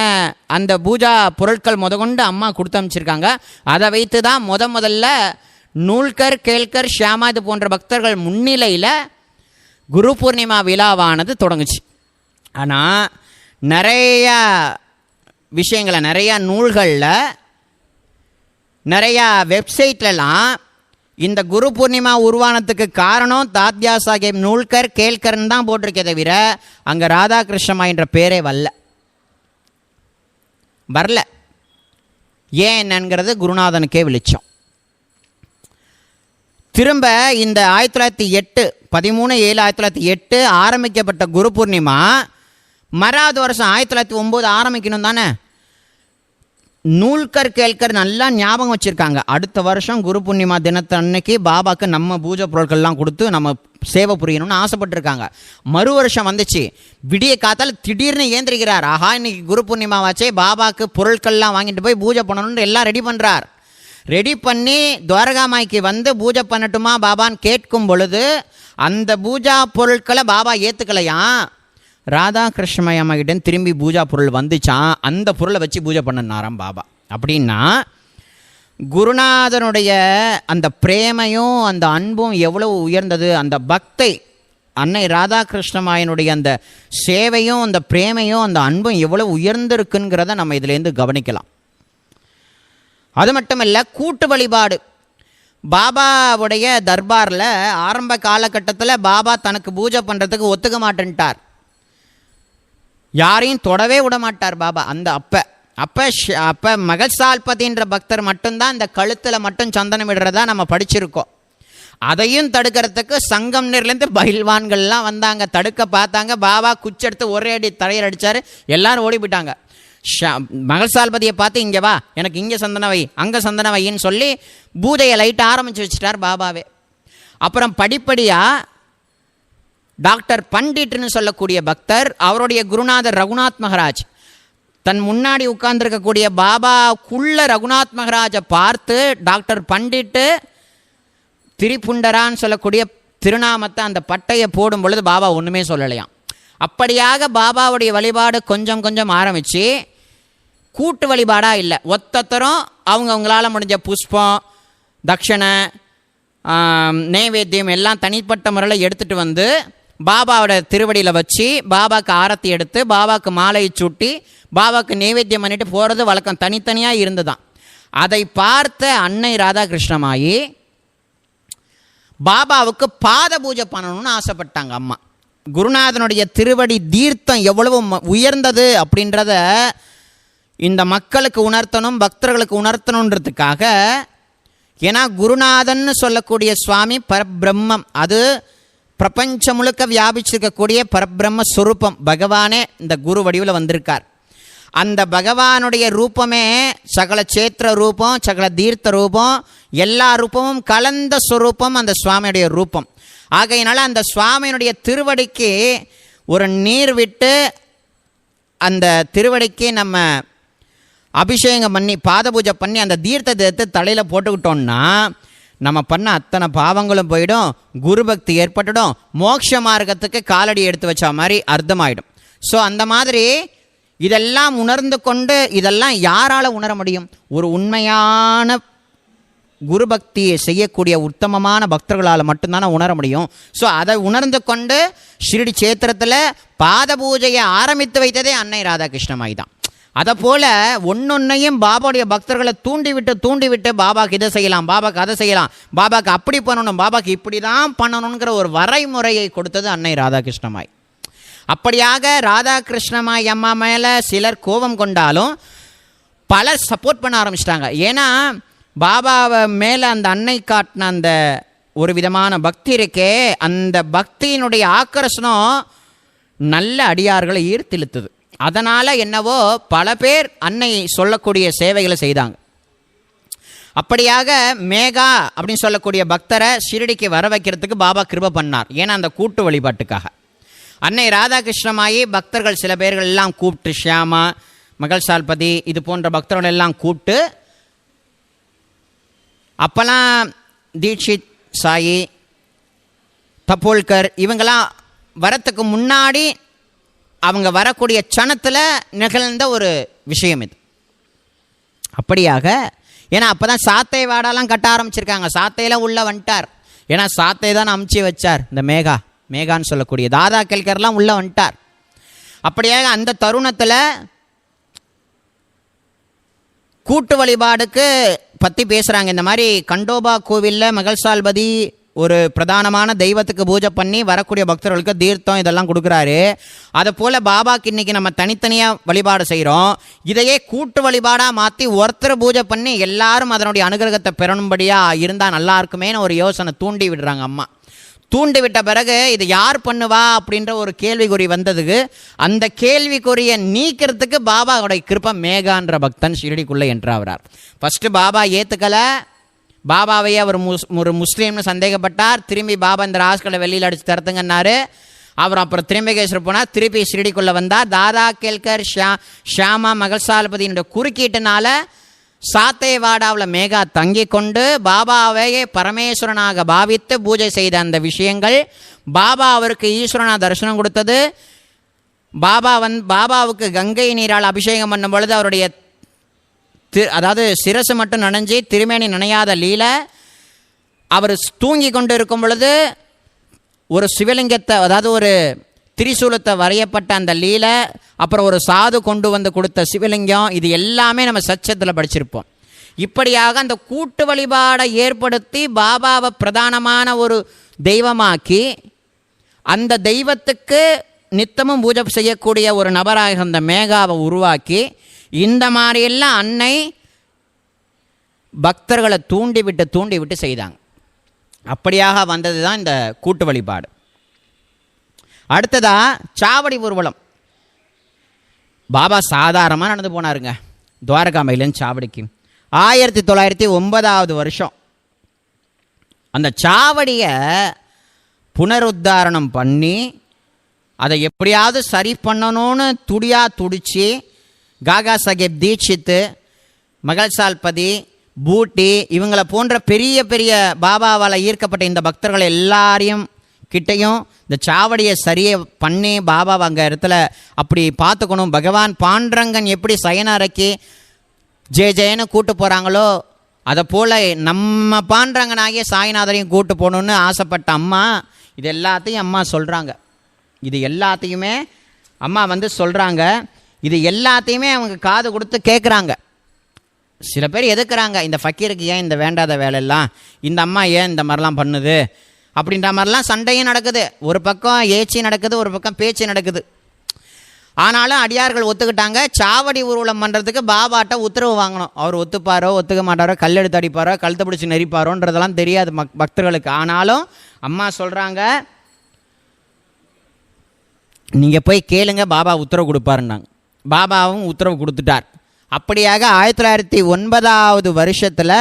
அந்த பூஜா பொருட்கள் முதற்கொண்டு அம்மா கொடுத்து அமைச்சிருக்காங்க. அதை வைத்து தான் முதல்ல நூல்கர், கேல்கர், ஷியாமா இது போன்ற பக்தர்கள் முன்னிலையில் குரு பூர்ணிமா விழாவானது தொடங்குச்சு. ஆனால் நிறையா விஷயங்களை, நிறையா நூல்களில், நிறையா வெப்சைட்லலாம் இந்த குரு பூர்ணிமா உருவானத்துக்கு காரணம் தாத்யா சாஹேப் நூல்கர், கேல்கர்ன்னு தான் போட்டிருக்கே தவிர அங்கே ராதாகிருஷ்ணமா என்ற பேரே வரல. ஏன் என்னங்கிறது குருநாதனுக்கே வெளிச்சம். திரும்ப இந்த 1908 13/7/1908 ஆரம்பிக்கப்பட்ட குரு பூர்ணிமா மறாவது வருஷம் 1909 ஆரம்பிக்கணும் தானே. நூல்கர், கேல்கர் நல்லா ஞாபகம் வச்சுருக்காங்க. அடுத்த வருஷம் குரு பூர்ணிமா தினத்தன்னைக்கு பாபாவுக்கு நம்ம பூஜை பொருட்கள்லாம் கொடுத்து நம்ம சேவை புரியணும்னு ஆசைப்பட்டுருக்காங்க. மறு வருஷம் வந்துச்சு. விடிய காத்தால் திடீர்னு ஏந்திரிக்கிறார். ஆஹா, இன்னைக்கு குரு பூர்ணிமாவாச்சே, பாபாவுக்கு பொருட்கள்லாம் வாங்கிட்டு போய் பூஜை பண்ணணும்னு எல்லாம் ரெடி பண்ணுறார். ரெடி பண்ணி துவாரகாமாய்க்கு வந்து பூஜை பண்ணட்டுமா பாபான்னு கேட்கும் பொழுது அந்த பூஜா பொருட்களை பாபா ஏற்றுக்கலையாம். ராதாகிருஷ்ணமய அம்மாக்கிட்ட திரும்பி பூஜா பொருள் வந்துச்சான். அந்த பொருளை வச்சு பூஜை பண்ணனாராம் பாபா. அப்படின்னா குருநாதனுடைய அந்த பிரேமையும் அந்த அன்பும் எவ்வளவு உயர்ந்தது, அந்த பக்தை அன்னை ராதாகிருஷ்ணமாயனுடைய அந்த சேவையும் அந்த பிரேமையும் அந்த அன்பும் எவ்வளவு உயர்ந்திருக்குங்கிறத நம்ம இதிலேருந்து கவனிக்கலாம். அது மட்டும் இல்லை, கூட்டு வழிபாடு. பாபாவுடைய தர்பாரில் ஆரம்ப காலகட்டத்தில் பாபா தனக்கு பூஜை பண்ணுறதுக்கு ஒத்துக்க மாட்டேன்ட்டார். யாரையும் தொடவே விட மாட்டார் பாபா. அந்த அப்போ மகசால்பதின்ற பக்தர் மட்டும்தான் இந்த கழுத்தில் மட்டும் சந்தனம் விடுறதா நம்ம படிச்சிருக்கோம். அதையும் தடுக்கிறதுக்கு சங்கம் நீர்லேருந்து பயில்வான்கள்லாம் வந்தாங்க, தடுக்க பார்த்தாங்க. பாபா குச்செடுத்து ஒரே அடி தரையில் அடித்தார். எல்லாரும் ஓடி போயிட்டாங்க. மகசால்பதியை பார்த்து இங்கே வா, எனக்கு இங்கே சந்தன வை, அங்கே சந்தன வைன்னு சொல்லி பூஜையை லைட்டாக ஆரம்பித்து வச்சுட்டார் பாபாவே. அப்புறம் படிப்படியாக டாக்டர் பண்டிட்னு சொல்லக்கூடிய பக்தர், அவருடைய குருநாதர் ரகுநாத் மகராஜ், தன் முன்னாடி உட்கார்ந்துருக்கக்கூடிய பாபாக்குள்ள ரகுநாத் மகராஜை பார்த்து டாக்டர் பண்டிட்டு திரிபுண்டரான்னு சொல்லக்கூடிய திருநாமத்தை அந்த பட்டையை போடும் பொழுது பாபா ஒன்றுமே சொல்லலையாம். அப்படியாக பாபாவுடைய வழிபாடு கொஞ்சம் கொஞ்சம் ஆரம்பித்து கூட்டு வழிபாடாக இல்லை, ஒத்தத்தரும் அவங்களால முடிஞ்ச புஷ்பம், தட்சணை, நைவேத்தியம் எல்லாம் தனிப்பட்ட முறையில் எடுத்துகிட்டு வந்து பாபாவோட திருவடியில் வச்சு பாபாவுக்கு ஆரத்தி எடுத்து பாபாவுக்கு மாலையை சூட்டி பாபாவுக்கு நைவேத்தியம் பண்ணிட்டு போகிறது வழக்கம் தனித்தனியாக இருந்துதான். அதை பார்த்த அன்னை ராதாகிருஷ்ணமாயி பாபாவுக்கு பாத பூஜை பண்ணணும்னு ஆசைப்பட்டாங்க அம்மா. குருநாதனுடைய திருவடி தீர்த்தம் எவ்வளவு உயர்ந்தது அப்படின்றத இந்த மக்களுக்கு உணர்த்தணும், பக்தர்களுக்கு உணர்த்தணுன்றதுக்காக. ஏன்னா குருநாதன் சொல்லக்கூடிய சுவாமி பரபிரம்மம், அது பிரபஞ்சம் முழுக்க வியாபிச்சிருக்கக்கூடிய பரபிரம்ம ஸ்வரூபம். பகவானே இந்த குரு வடிவில் வந்திருக்கார். அந்த பகவானுடைய ரூபமே சகல சேத்திர ரூபம், சகல தீர்த்த ரூபம், எல்லா ரூபமும் கலந்த ஸ்வரூபம் அந்த சுவாமியுடைய ரூபம். ஆகையினால அந்த சுவாமியினுடைய திருவடிக்கு ஒரு நீர் விட்டு அந்த திருவடிக்கு நம்ம அபிஷேகம் பண்ணி பாத பூஜை பண்ணி அந்த தீர்த்தத்தை எடுத்து தலையில் போட்டுக்கிட்டோம்னா நம்ம பண்ண அத்தனை பாவங்களும் போயிடும், குரு பக்தி ஏற்பட்டுடும், மோட்ச மார்க்கத்துக்கு காலடி எடுத்து வச்ச மாதிரி அர்த்தமாயிடும். ஸோ அந்த மாதிரி இதெல்லாம் உணர்ந்து கொண்டு, இதெல்லாம் யாரால் உணர முடியும்? ஒரு உண்மையான குரு பக்தியை செய்யக்கூடிய உத்தமமான பக்தர்களால் மட்டும்தானே உணர முடியும். ஸோ அதை உணர்ந்து கொண்டு ஷிரடி சேத்திரத்தில் பாத பூஜையை ஆரம்பித்து வைத்ததே அன்னை ராதாகிருஷ்ணமாய் தான். அதை போல் ஒன்னொன்னையும் பாபாவுடைய பக்தர்களை தூண்டிவிட்டு பாபாக்கு இதை செய்யலாம், பாபாக்கு அதை செய்யலாம், பாபாக்கு அப்படி பண்ணணும், பாபாக்கு இப்படி தான் பண்ணணுங்கிற ஒரு வரைமுறையை கொடுத்தது அன்னை ராதாகிருஷ்ணமாய். அப்படியாக ராதாகிருஷ்ணமாய் அம்மா மேலே சிலர் கோபம் கொண்டாலும் பலர் சப்போர்ட் பண்ண ஆரம்பிச்சிட்டாங்க. ஏன்னா பாபாவை மேலே அந்த அன்னை காட்டின அந்த ஒரு விதமான பக்தி இருக்கே, அந்த பக்தியினுடைய ஆக்கர்ஷணம் நல்ல அடியார்களை ஈர்த்திழுத்துது. அதனால் என்னவோ பல பேர் அன்னை சொல்லக்கூடிய சேவைகளை செய்தாங்க. அப்படியாக மேகா அப்படின்னு சொல்லக்கூடிய பக்தரை ஷிரடிக்கு வர வைக்கிறதுக்கு பாபா கிருபை பண்ணார். ஏன்னா அந்த கூட்டு வழிபாட்டுக்காக அன்னை ராதாகிருஷ்ணமாயி பக்தர்கள் சில பேர்கள் எல்லாம் கூப்பிட்டு, ஷியாமா, மகள்சால்பதி இது போன்ற பக்தர்கள் எல்லாம் கூப்பிட்டு, அப்போல்லாம் தீட்சித் சாயி, தப்போல்கர் இவங்கெல்லாம் வரத்துக்கு முன்னாடி அவங்க வரக்கூடிய சனத்தில் நிகழ்ந்த ஒரு விஷயம் இது. அப்படியாக ஏன்னா அப்போ தான் சாத்தை வாடாலாம் கட்ட ஆரம்பிச்சிருக்காங்க. சாத்தையில் உள்ளே வந்துட்டார். ஏன்னா சாத்தை தான் அமுச்சு வச்சார். இந்த மேகான்னு சொல்லக்கூடிய தாதா கேல்கர்லாம் உள்ளே வந்துட்டார். அப்படியாக அந்த தருணத்தில் கூட்டு வழிபாடுக்கு பற்றி பேசுகிறாங்க. இந்த மாதிரி கண்டோபா கோவிலில் மகள்சால்பதி ஒரு பிரதானமான தெய்வத்துக்கு பூஜை பண்ணி வரக்கூடிய பக்தர்களுக்கு தீர்த்தம் இதெல்லாம் கொடுக்குறாரு. அதை போல் பாபாக்கு இன்றைக்கி நம்ம தனித்தனியாக வழிபாடு செய்கிறோம். இதையே கூட்டு வழிபாடாக மாற்றி ஒருத்தர் பூஜை பண்ணி எல்லாரும் அதனுடைய அனுகிரகத்தை பெறணும்படியாக இருந்தால் நல்லா இருக்குமேன்னு ஒரு யோசனை தூண்டி விடுறாங்க அம்மா. தூண்டி விட்ட பிறகு இது யார் பண்ணுவா அப்படின்ற ஒரு கேள்விக்குறி வந்ததுக்கு அந்த கேள்விக்குறியை நீக்கிறதுக்கு பாபாவுடைய கிருப்பை மேகான்ற பக்தன் ஷிரடிக்குள்ளே என்றாகிறார். ஃபஸ்ட்டு பாபா ஏற்றுக்கலை. பாபாவையே அவர் ஒரு முஸ்லீம்னு சந்தேகப்பட்டார். திரும்பி பாபா இந்த ராஸ்களை வெளியில் அடித்து தரத்துங்கன்னாரு. அவர் அப்புறம் திரும்பகேஸ்வரர் போனார். திருப்பி ஷிரடிக்குள்ளே வந்தார். தாதா கேல்கர், ஷியாமா, மகள்சால்பதியினுடைய குறுக்கீட்டுனால சாத்தேவாடாவில் மேகா தங்கி கொண்டு பாபாவையே பரமேஸ்வரனாக பாவித்து பூஜை செய்த அந்த விஷயங்கள், பாபா அவருக்கு ஈஸ்வரனாக தரிசனம் கொடுத்தது, பாபாவுக்கு கங்கை நீரால் அபிஷேகம் பண்ணும் பொழுது அவருடைய அதாவது சிரசு மட்டும் நனைஞ்சி திருமேனி நனையாத லீலை, அவர் தூங்கி கொண்டு இருக்கும் பொழுது ஒரு சிவலிங்கத்தை அதாவது ஒரு திரிசூலத்தை வரையப்பட்ட அந்த லீலை, அப்புறம் ஒரு சாது கொண்டு வந்து கொடுத்த சிவலிங்கம், இது எல்லாமே நம்ம சச்சத்தில் படிச்சிருப்போம். இப்படியாக அந்த கூட்டு வழிபாடை ஏற்படுத்தி பாபாவை பிரதானமான ஒரு தெய்வமாக்கி அந்த தெய்வத்துக்கு நித்தமும் பூஜை செய்யக்கூடிய ஒரு நபராக அந்த மேகாவை உருவாக்கி இந்த மாதிரியெல்லாம் அன்னை பக்தர்களை தூண்டி விட்டு செய்தாங்க. அப்படியாக வந்தது தான் இந்த கூட்டு வழிபாடு. அடுத்ததா சாவடி ஊர்வலம். பாபா சாதாரணமாக நடந்து போனாருங்க துவாரகாமையிலேருந்து சாவடிக்கு. 1909 வருஷம் அந்த சாவடியை புனருத்தாரணம் பண்ணி அதை எப்படியாவது சரி பண்ணணும்னு துடிச்சு காகா சாஹேப் தீட்சித்து, மகள்சால்பதி, பூட்டி இவங்களை போன்ற பெரிய பெரிய பாபாவால் ஈர்க்கப்பட்ட இந்த பக்தர்கள் எல்லாரையும் கிட்டையும் இந்த சாவடியை சரியை பண்ணி பாபாவை அங்கே இடத்துல அப்படி பார்த்துக்கணும். பகவான் பாண்டரங்கன் எப்படி சயனரைக்கு ஜெயன்னு கூட்டு போகிறாங்களோ அதை போல் நம்ம பாண்டரங்கனாகிய சாய்நாதரையும் கூட்டு போகணுன்னு ஆசைப்பட்ட அம்மா இது எல்லாத்தையும் அம்மா சொல்கிறாங்க. இது எல்லாத்தையுமே அம்மா சொல்கிறாங்க. இது எல்லாத்தையுமே அவங்க காது கொடுத்து கேட்குறாங்க. சில பேர் எதுக்குறாங்க, இந்த ஃபக்கீருக்கு ஏன் இந்த வேண்டாத வேலையெல்லாம், இந்த அம்மா ஏன் இந்த மாதிரிலாம் பண்ணுது அப்படின்ற மாதிரிலாம் சண்டையும் நடக்குது. ஒரு பக்கம் ஏச்சி நடக்குது, ஒரு பக்கம் பேச்சு நடக்குது. ஆனாலும் அடியார்கள் ஒத்துக்கிட்டாங்க. சாவடி ஊர்வலம் பண்ணுறதுக்கு பாபாட்ட உத்தரவு வாங்கணும். அவர் ஒத்துப்பாரோ ஒத்துக்க மாட்டாரோ, கல் எடுத்து அடிப்பாரோ, கழுத்தை பிடிச்சி நெரிப்பாரோன்றதெல்லாம் தெரியாது பக்தர்களுக்கு. ஆனாலும் அம்மா சொல்கிறாங்க, நீங்கள் போய் கேளுங்க, பாபா உத்தரவு கொடுப்பாருன்னாங்க. பாபாவும் உத்தரவு கொடுத்துட்டார். அப்படியாக 1909 வருஷத்தில்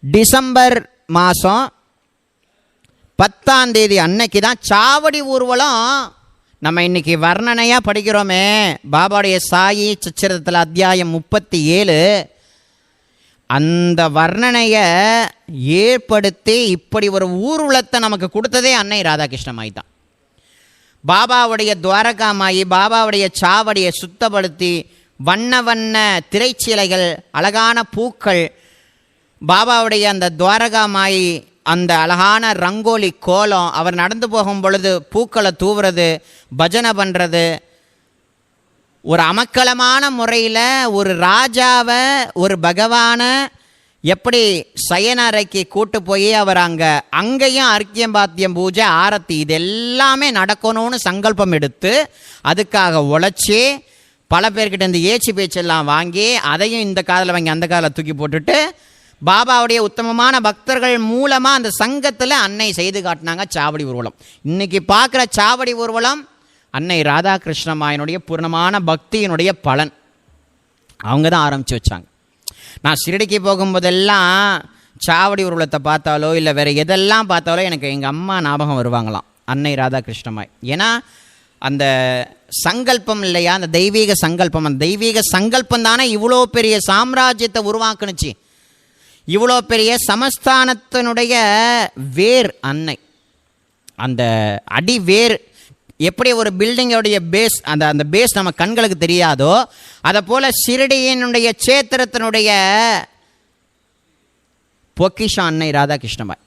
டிசம்பர் மாதம் 10ஆம் தேதி அன்னைக்கு தான் சாவடி ஊர்வலம் நம்ம இன்றைக்கி வர்ணனையாக படிக்கிறோமே. பாபாவுடைய சாயி சச்சரிதத்தில் அத்தியாயம் 37 அந்த வர்ணனையை ஏற்படுத்தி இப்படி ஒரு ஊர்வலத்தை நமக்கு கொடுத்ததே அன்னை ராதாகிருஷ்ணமாய் தான். பாபாவுடைய துவாரகாமாயி பாபாவுடைய சாவடியை சுத்தப்படுத்தி வண்ண வண்ண திரைச்சீலைகள், அழகான பூக்கள், பாபாவுடைய அந்த துவாரகாமாயி அந்த அழகான ரங்கோலி கோலம், அவர் நடந்து போகும் பொழுது பூக்களை தூவுறது, பஜனை பண்ணுறது, ஒரு அமக்கலமான முறையில் ஒரு ராஜாவை ஒரு பகவானை எப்படி சயனறைக்கு கூட்டு போய் அவர் அங்கேயும் அர்க்கியம் பாத்தியம் பூஜை ஆரத்தி இது எல்லாமே நடக்கணும்னு சங்கல்பம் எடுத்து அதுக்காக உழைச்சி பல பேர்கிட்ட இந்த ஏச்சி பேச்செல்லாம் வாங்கி அதையும் இந்த காதில் வாங்கி அந்த காதில் தூக்கி போட்டுட்டு பாபாவுடைய உத்தமமான பக்தர்கள் மூலமாக அந்த சங்கத்தில் அன்னை செய்து காட்டினாங்க சாவடி ஊர்வலம். இன்றைக்கி பார்க்குற சாவடி ஊர்வலம் அன்னை ராதாகிருஷ்ணமாயினுடைய பூர்ணமான பக்தியினுடைய பலன். அவங்க தான் ஆரம்பித்து வச்சாங்க. நான் ஷிரடிக்கு போகும்போதெல்லாம் சாவடி ஊர்வலத்தை பார்த்தாலோ இல்லை வேறு எதெல்லாம் பார்த்தாலோ எனக்கு எங்கள் அம்மா ஞாபகம் வருவாங்களாம், அன்னை ராதாகிருஷ்ணமாய். ஏன்னா அந்த சங்கல்பம் இல்லையா, அந்த தெய்வீக சங்கல்பம், அந்த தெய்வீக சங்கல்பம் தானே இவ்வளோ பெரிய சாம்ராஜ்யத்தை உருவாக்குனுச்சு. இவ்வளோ பெரிய சமஸ்தானத்தினுடைய வேர் அன்னை. அந்த அடி வேர் எப்படி ஒரு பில்டிங்கோடைய பேஸ், அந்த பேஸ் நம்ம கண்களுக்கு தெரியாதோ அதை போல் ஷிரடியினுடைய சேத்திரத்தினுடைய பொக்கிஷம் அன்னை ராதாகிருஷ்ணமாய்.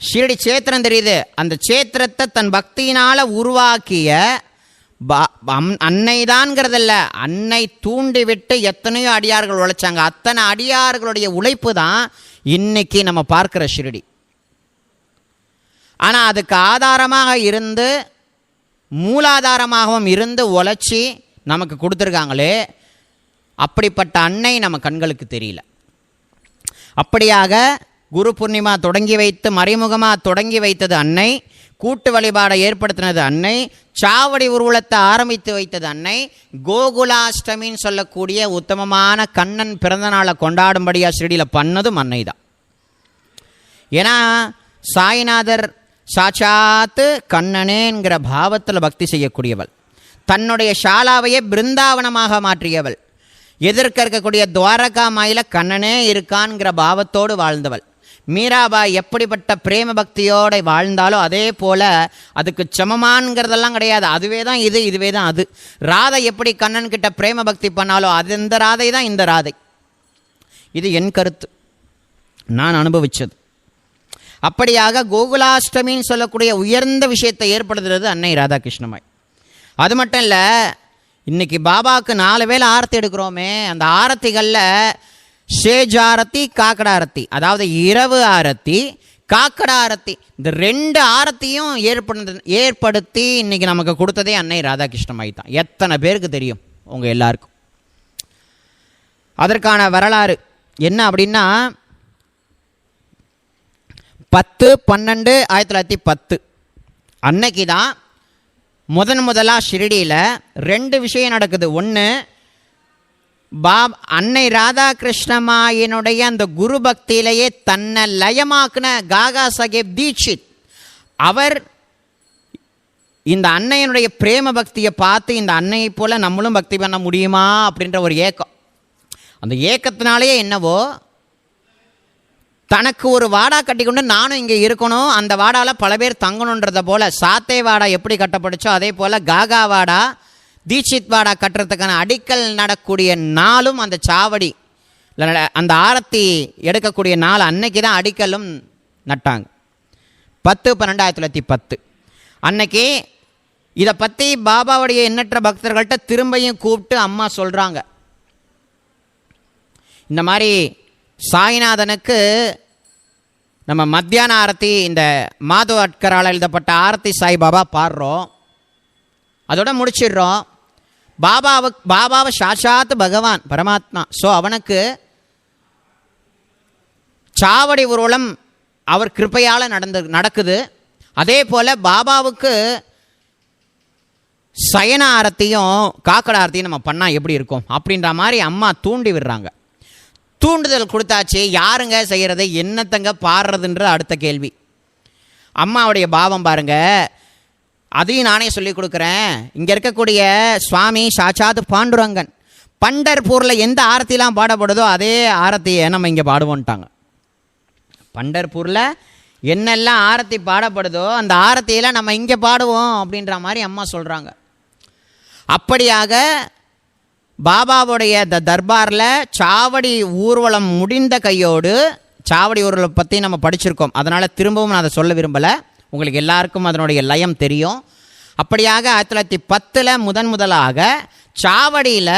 ஷிரடி சேத்திரம் தெரியுது, அந்த சேத்திரத்தை தன் பக்தியினால் உருவாக்கிய அன்னை தான்ங்கிறதில்ல, அன்னை தூண்டி விட்டு எத்தனையோ அடியார்கள் உழைச்சாங்க. அத்தனை அடியார்களுடைய உழைப்பு தான் இன்னைக்கு நம்ம பார்க்குற ஷிரடி. ஆனால் அதுக்கு ஆதாரமாக இருந்து மூலாதாரமாகவும் இருந்து உழைச்சி நமக்கு கொடுத்துருக்காங்களே, அப்படிப்பட்ட அன்னை நம்ம கண்களுக்கு தெரியல. அப்படியாக குரு பூர்ணிமா தொடங்கி வைத்து மறைமுகமாக தொடங்கி வைத்தது அன்னை, கூட்டு வழிபாடை ஏற்படுத்தினது அன்னை, சாவடி ஊர்வலத்தை ஆரம்பித்து வைத்தது அன்னை, கோகுலாஷ்டமின்னு சொல்லக்கூடிய உத்தமமான கண்ணன் பிறந்த நாளை கொண்டாடும்படியாக ஷிரடியில் பண்ணதும் அன்னை தான். ஏன்னா சாய்நாதர் சாட்சாத்து கண்ணனேங்கிற பாவத்தில் பக்தி செய்யக்கூடியவள், தன்னுடைய ஷாலாவையே பிருந்தாவனமாக மாற்றியவள், எதிர்க்க இருக்கக்கூடிய துவாரகா மாயில கண்ணனே இருக்கான்ங்கிற பாவத்தோடு வாழ்ந்தவள். மீராபாய் எப்படிப்பட்ட பிரேம பக்தியோடு வாழ்ந்தாலோ அதே போல் அதுக்கு சமமானங்கிறதெல்லாம் கிடையாது, அதுவே தான் இது, இதுவே தான் அது. ராதை எப்படி கண்ணன் கிட்ட பிரேம பக்தி பண்ணாலோ அது இந்த ராதை தான் இந்த ராதை. இது என் கருத்து, நான் அனுபவித்தது. அப்படியாக கோகுலாஷ்டமின்னு சொல்லக்கூடிய உயர்ந்த விஷயத்தை ஏற்படுத்துறது அன்னை ராதாகிருஷ்ணமாய். அது மட்டும் இல்லை, இன்றைக்கி பாபாவுக்கு 4 வேளை ஆரத்தி எடுக்கிறோமே, அந்த ஆரத்திகளில் ஷேஜ் ஆரத்தி காக்கடா ஆரத்தி, அதாவது இரவு ஆரத்தி காக்கடா ஆரத்தி, இந்த 2 ஆரத்தியும் ஏற்படுத்தி இன்றைக்கி நமக்கு கொடுத்ததே அன்னை ராதாகிருஷ்ணமாய் தான். எத்தனை பேருக்கு தெரியும்? உங்கள் எல்லாருக்கும். அதற்கான வரலாறு என்ன அப்படின்னா 10/12/1910 அன்னைக்கு தான் முதலாக ஷிரடியில் 2 விஷயம் நடக்குது. ஒன்று, அன்னை ராதாகிருஷ்ணமாயினுடைய அந்த குரு பக்தியிலேயே தன்னை லயமாக்குன காகா சாஹேப் தீட்சித் அவர் இந்த அன்னையினுடைய பிரேம பக்தியை பார்த்து இந்த அன்னையை போல் நம்மளும் பக்தி பண்ண முடியுமா அப்படின்ற ஒரு ஏக்கம். அந்த ஏக்கத்தினாலேயே என்னவோ தனக்கு ஒரு வாடா கட்டிக்கொண்டு நானும் இங்கே இருக்கணும், அந்த வாடாவில் பல பேர் தங்கணுன்றதை போல் சாத்தே வாடா எப்படி கட்டப்படுச்சோ அதே போல் காகா வாடா தீட்சித் வாடா கட்டுறதுக்கான அடிக்கல் நடக்கூடிய நாளும் அந்த சாவடி அந்த ஆரத்தி எடுக்கக்கூடிய நாள் அன்னைக்கு தான் அடிக்கலும் நட்டாங்க. 10/12/1910 அன்னைக்கு இதை பற்றி பாபாவுடைய எண்ணற்ற பக்தர்கள்ட்ட திரும்பியும் கூப்பிட்டு அம்மா சொல்கிறாங்க, இந்த மாதிரி சாய்நாதனுக்கு நம்ம மத்தியான ஆரத்தி இந்த மாதவ அட்கரால் எழுதப்பட்ட ஆரத்தி சாய்பாபா பாடுறோம், அதோட முடிச்சிடுறோம். பாபாவை சாட்சாத் பகவான் பரமாத்மா. ஸோ அவனுக்கு சாவடி ஊர்வலம் அவர் கிருப்பையால் நடக்குது. அதே போல் பாபாவுக்கு சயன ஆரத்தியும் காக்கட ஆரத்தியும் நம்ம பண்ணால் எப்படி இருக்கும் அப்படின்ற மாதிரி அம்மா தூண்டி விடுறாங்க. தூண்டுதல் கொடுத்தாச்சு, யாருங்க செய்கிறது, என்னத்தங்க பாடுறதுன்ற அடுத்த கேள்வி. அம்மாவுடைய பாவம் பாருங்க, அதையும் நானே சொல்லி கொடுக்குறேன். இங்கே இருக்கக்கூடிய சுவாமி சாட்சாத் பாண்டுரங்கன், பண்டர்பூரில் எந்த ஆரத்திலாம் பாடப்படுதோ அதே ஆரத்தியை நம்ம இங்கே பாடுவோன்ட்டாங்க. பண்டர்பூரில் என்னெல்லாம் ஆரத்தி பாடப்படுதோ அந்த ஆரத்தியில் நம்ம இங்கே பாடுவோம் அப்படின்ற மாதிரி அம்மா சொல்கிறாங்க. அப்படியாக பாபாவுடைய தர்பாரில் சாவடி ஊர்வலம் முடிந்த கையோடு, சாவடி ஊர்வலம் பற்றி நம்ம படிச்சிருக்கோம், அதனால் திரும்பவும் நான் அதை சொல்ல விரும்பலை, உங்களுக்கு எல்லாருக்கும் அதனுடைய லயம் தெரியும். அப்படியாக 1910 முதலாக சாவடியில்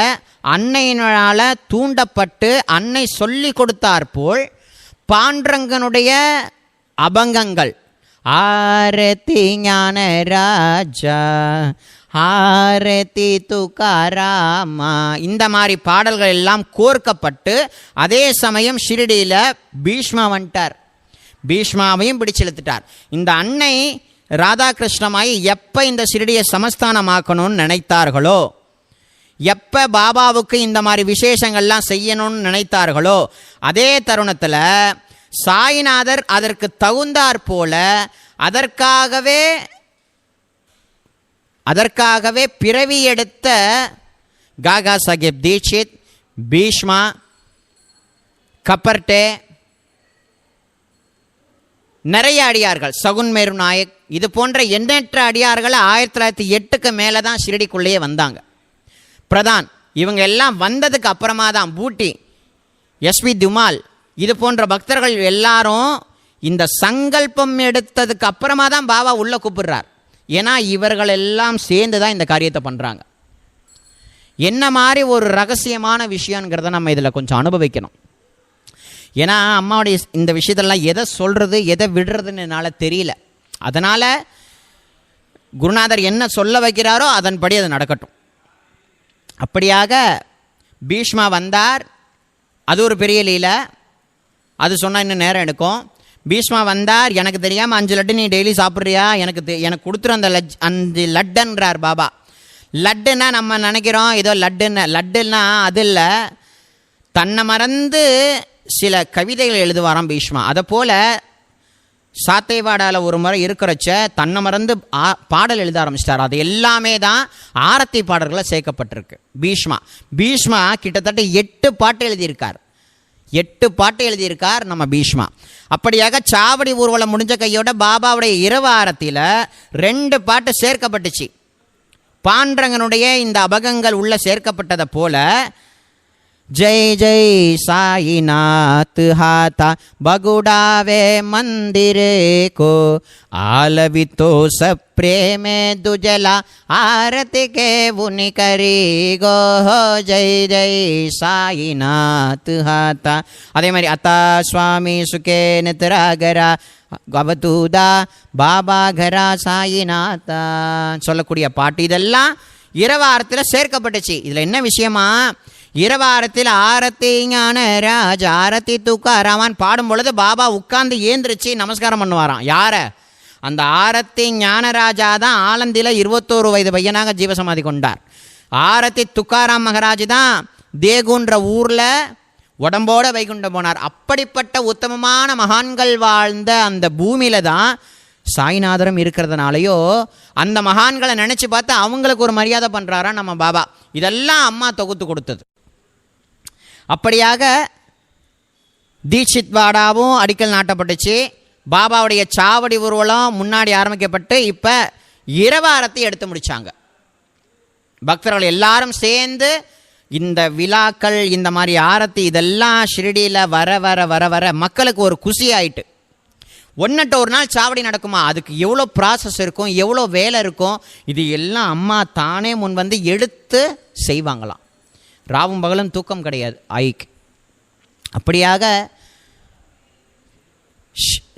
அன்னையினால் தூண்டப்பட்டு அன்னை சொல்லி கொடுத்தாற்போல் பாண்டரங்கனுடைய அபங்கங்கள், ஆரதி ஞான ராஜா ஆரதி துகாராமா, இந்த மாதிரி பாடல்கள் எல்லாம் கோர்க்கப்பட்டு அதே சமயம் ஷிரடியில் பீஷ்மா வந்துட்டார், பீஷ்மாவையும் பிடிச்சு இழுத்துட்டார். இந்த அன்னை ராதாகிருஷ்ணமாயி எப்போ இந்த ஷிரடியை சமஸ்தானமாக்கணும்னு நினைத்தார்களோ, எப்போ பாபாவுக்கு இந்த மாதிரி விசேஷங்கள்லாம் செய்யணும்னு நினைத்தார்களோ, அதே தருணத்தில் சாயிநாதர் அதற்கு தகுந்தாற் போல அதற்காகவே பிறவி எடுத்த காகா சாஹிப் தீட்சித், பீஷ்மா, கப்பர்டே, நிறைய அடியார்கள், சகுன்மேரு நாயக், இது போன்ற எண்ணற்ற அடியார்கள் 1908க்கு மேலே தான் ஷிரடிக்குள்ளேயே வந்தாங்க. பிரதான் இவங்க எல்லாம் வந்ததுக்கு அப்புறமா தான் பூட்டி, எஸ்வி துமால், இது போன்ற பக்தர்கள் எல்லாரும் இந்த சங்கல்பம் எடுத்ததுக்கு அப்புறமா தான் பாபா உள்ளே கூப்பிடுறார். ஏன்னா இவர்கள் எல்லாம் சேர்ந்து தான் இந்த காரியத்தை பண்ணுறாங்க. என்ன மாதிரி ஒரு ரகசியமான விஷயங்கிறத நம்ம இதில் கொஞ்சம் அனுபவிக்கணும். ஏன்னா அம்மாவுடைய இந்த விஷயத்தெல்லாம் எதை சொல்கிறது எதை விடுறதுன்னு என்னால் தெரியல. அதனால் குருநாதர் என்ன சொல்ல வைக்கிறாரோ அதன்படி அது நடக்கட்டும். அப்படியாக பீஷ்மா வந்தார். அது ஒரு பெரிய லீலை, அது சொன்னால் இன்னும் நேரம் எடுக்கும். பீஷ்மா வந்தார். எனக்கு தெரியாமல் 5 லட்டு நீ டெய்லி சாப்பிட்றியா, எனக்கு கொடுத்துரு அந்த 5 லட்டுன்றார் பாபா. லட்டுன்னா நம்ம நினைக்கிறோம் ஏதோ லட்டுன்னா அது இல்லை. தன்னை மறந்து சில கவிதைகள் எழுதுவாராம் பீஷ்மா. அதை போல் சாத்தைவாடாவில் ஒரு முறை இருக்கிறச்ச தன்னை மறந்து பாடல் எழுத ஆரம்பிச்சிட்டார். அது எல்லாமே தான் ஆரத்தி பாடல்களை சேர்க்கப்பட்டிருக்கு. பீஷ்மா கிட்டத்தட்ட 8 பாட்டு எழுதியிருக்கார். 8 பாட்டு எழுதியிருக்கார் நம்ம பீஷ்மா. அப்படியாக சாவடி ஊர்வலம் முடிஞ்ச கையோட பாபாவுடைய இரவு ஆரத்தியில் 2 பாட்டு சேர்க்கப்பட்டுச்சு. பாண்டரங்கனுடைய இந்த அபகங்கள் உள்ள சேர்க்கப்பட்டதை போல ஜெய் ஜெய் சாயிநாத் ஹாத்தா பகுடாவே மந்திரே கோ ஆலவித்தோ சப்ரேமே துஜலா ஆரதி கே உனி கரி கோ ஜெய் ஜெய் சாயிநாத் ஹாத்தா. அதே மாதிரி அத்தா சுவாமி சுகே நித்ராகரா அவதூதா பாபா கரா சாயிநாத்தா சொல்லக்கூடிய பாட்டு இதெல்லாம் இரவாரத்தில் சேர்க்கப்பட்டுச்சு. இதில் என்ன விஷயமா, இரவாரத்தில் ஆரத்தி ஞானராஜ் ஆரத்தி துக்காராமான் பாடும் பொழுது பாபா உட்கார்ந்து ஏந்திரிச்சு நமஸ்காரம் பண்ணுவாராம். யாரை? அந்த ஆரத்தி ஞானராஜா தான் ஆலந்தியில் 21 வயது பையனாக ஜீவசமாதி கொண்டார். ஆரத்தி துக்காராம் மகராஜ் தான் தேகுன்ற ஊரில் உடம்போட வைகுண்டம் போனார். அப்படிப்பட்ட உத்தமமான மகான்கள் வாழ்ந்த அந்த பூமியில் தான் சாய்நாதரும் இருக்கிறதுனாலையோ அந்த மகான்களை நினச்சி பார்த்து அவங்களுக்கு ஒரு மரியாதை பண்ணுறாரா நம்ம பாபா. இதெல்லாம் அம்மா தொகுத்து கொடுத்தது. அப்படியாக தீட்சித் வாடாவும் அடிக்கல் நாட்டப்பட்டுச்சு. பாபாவுடைய சாவடி ஊர்வலம் முன்னாடி ஆரம்பிக்கப்பட்டு இப்போ இரவாரத்தை எடுத்து முடித்தாங்க. பக்தர்கள் எல்லாரும் சேர்ந்து இந்த விழாக்கள் இந்த மாதிரி ஆரத்தி இதெல்லாம் ஷிரடியில் வர வர வர வர மக்களுக்கு ஒரு குஷி ஆயிட்டு. ஒன்றுட்டு ஒரு நாள் சாவடி நடக்குமா, அதுக்கு எவ்வளோ ப்ராசஸ் இருக்கும், எவ்வளோ வேலை இருக்கும், இது எல்லாம் அம்மா தானே முன் வந்து எடுத்து செய்வாங்களாம். ராவும் பகலும் தூக்கம் கிடையாது ஆயிக்கு. அப்படியாக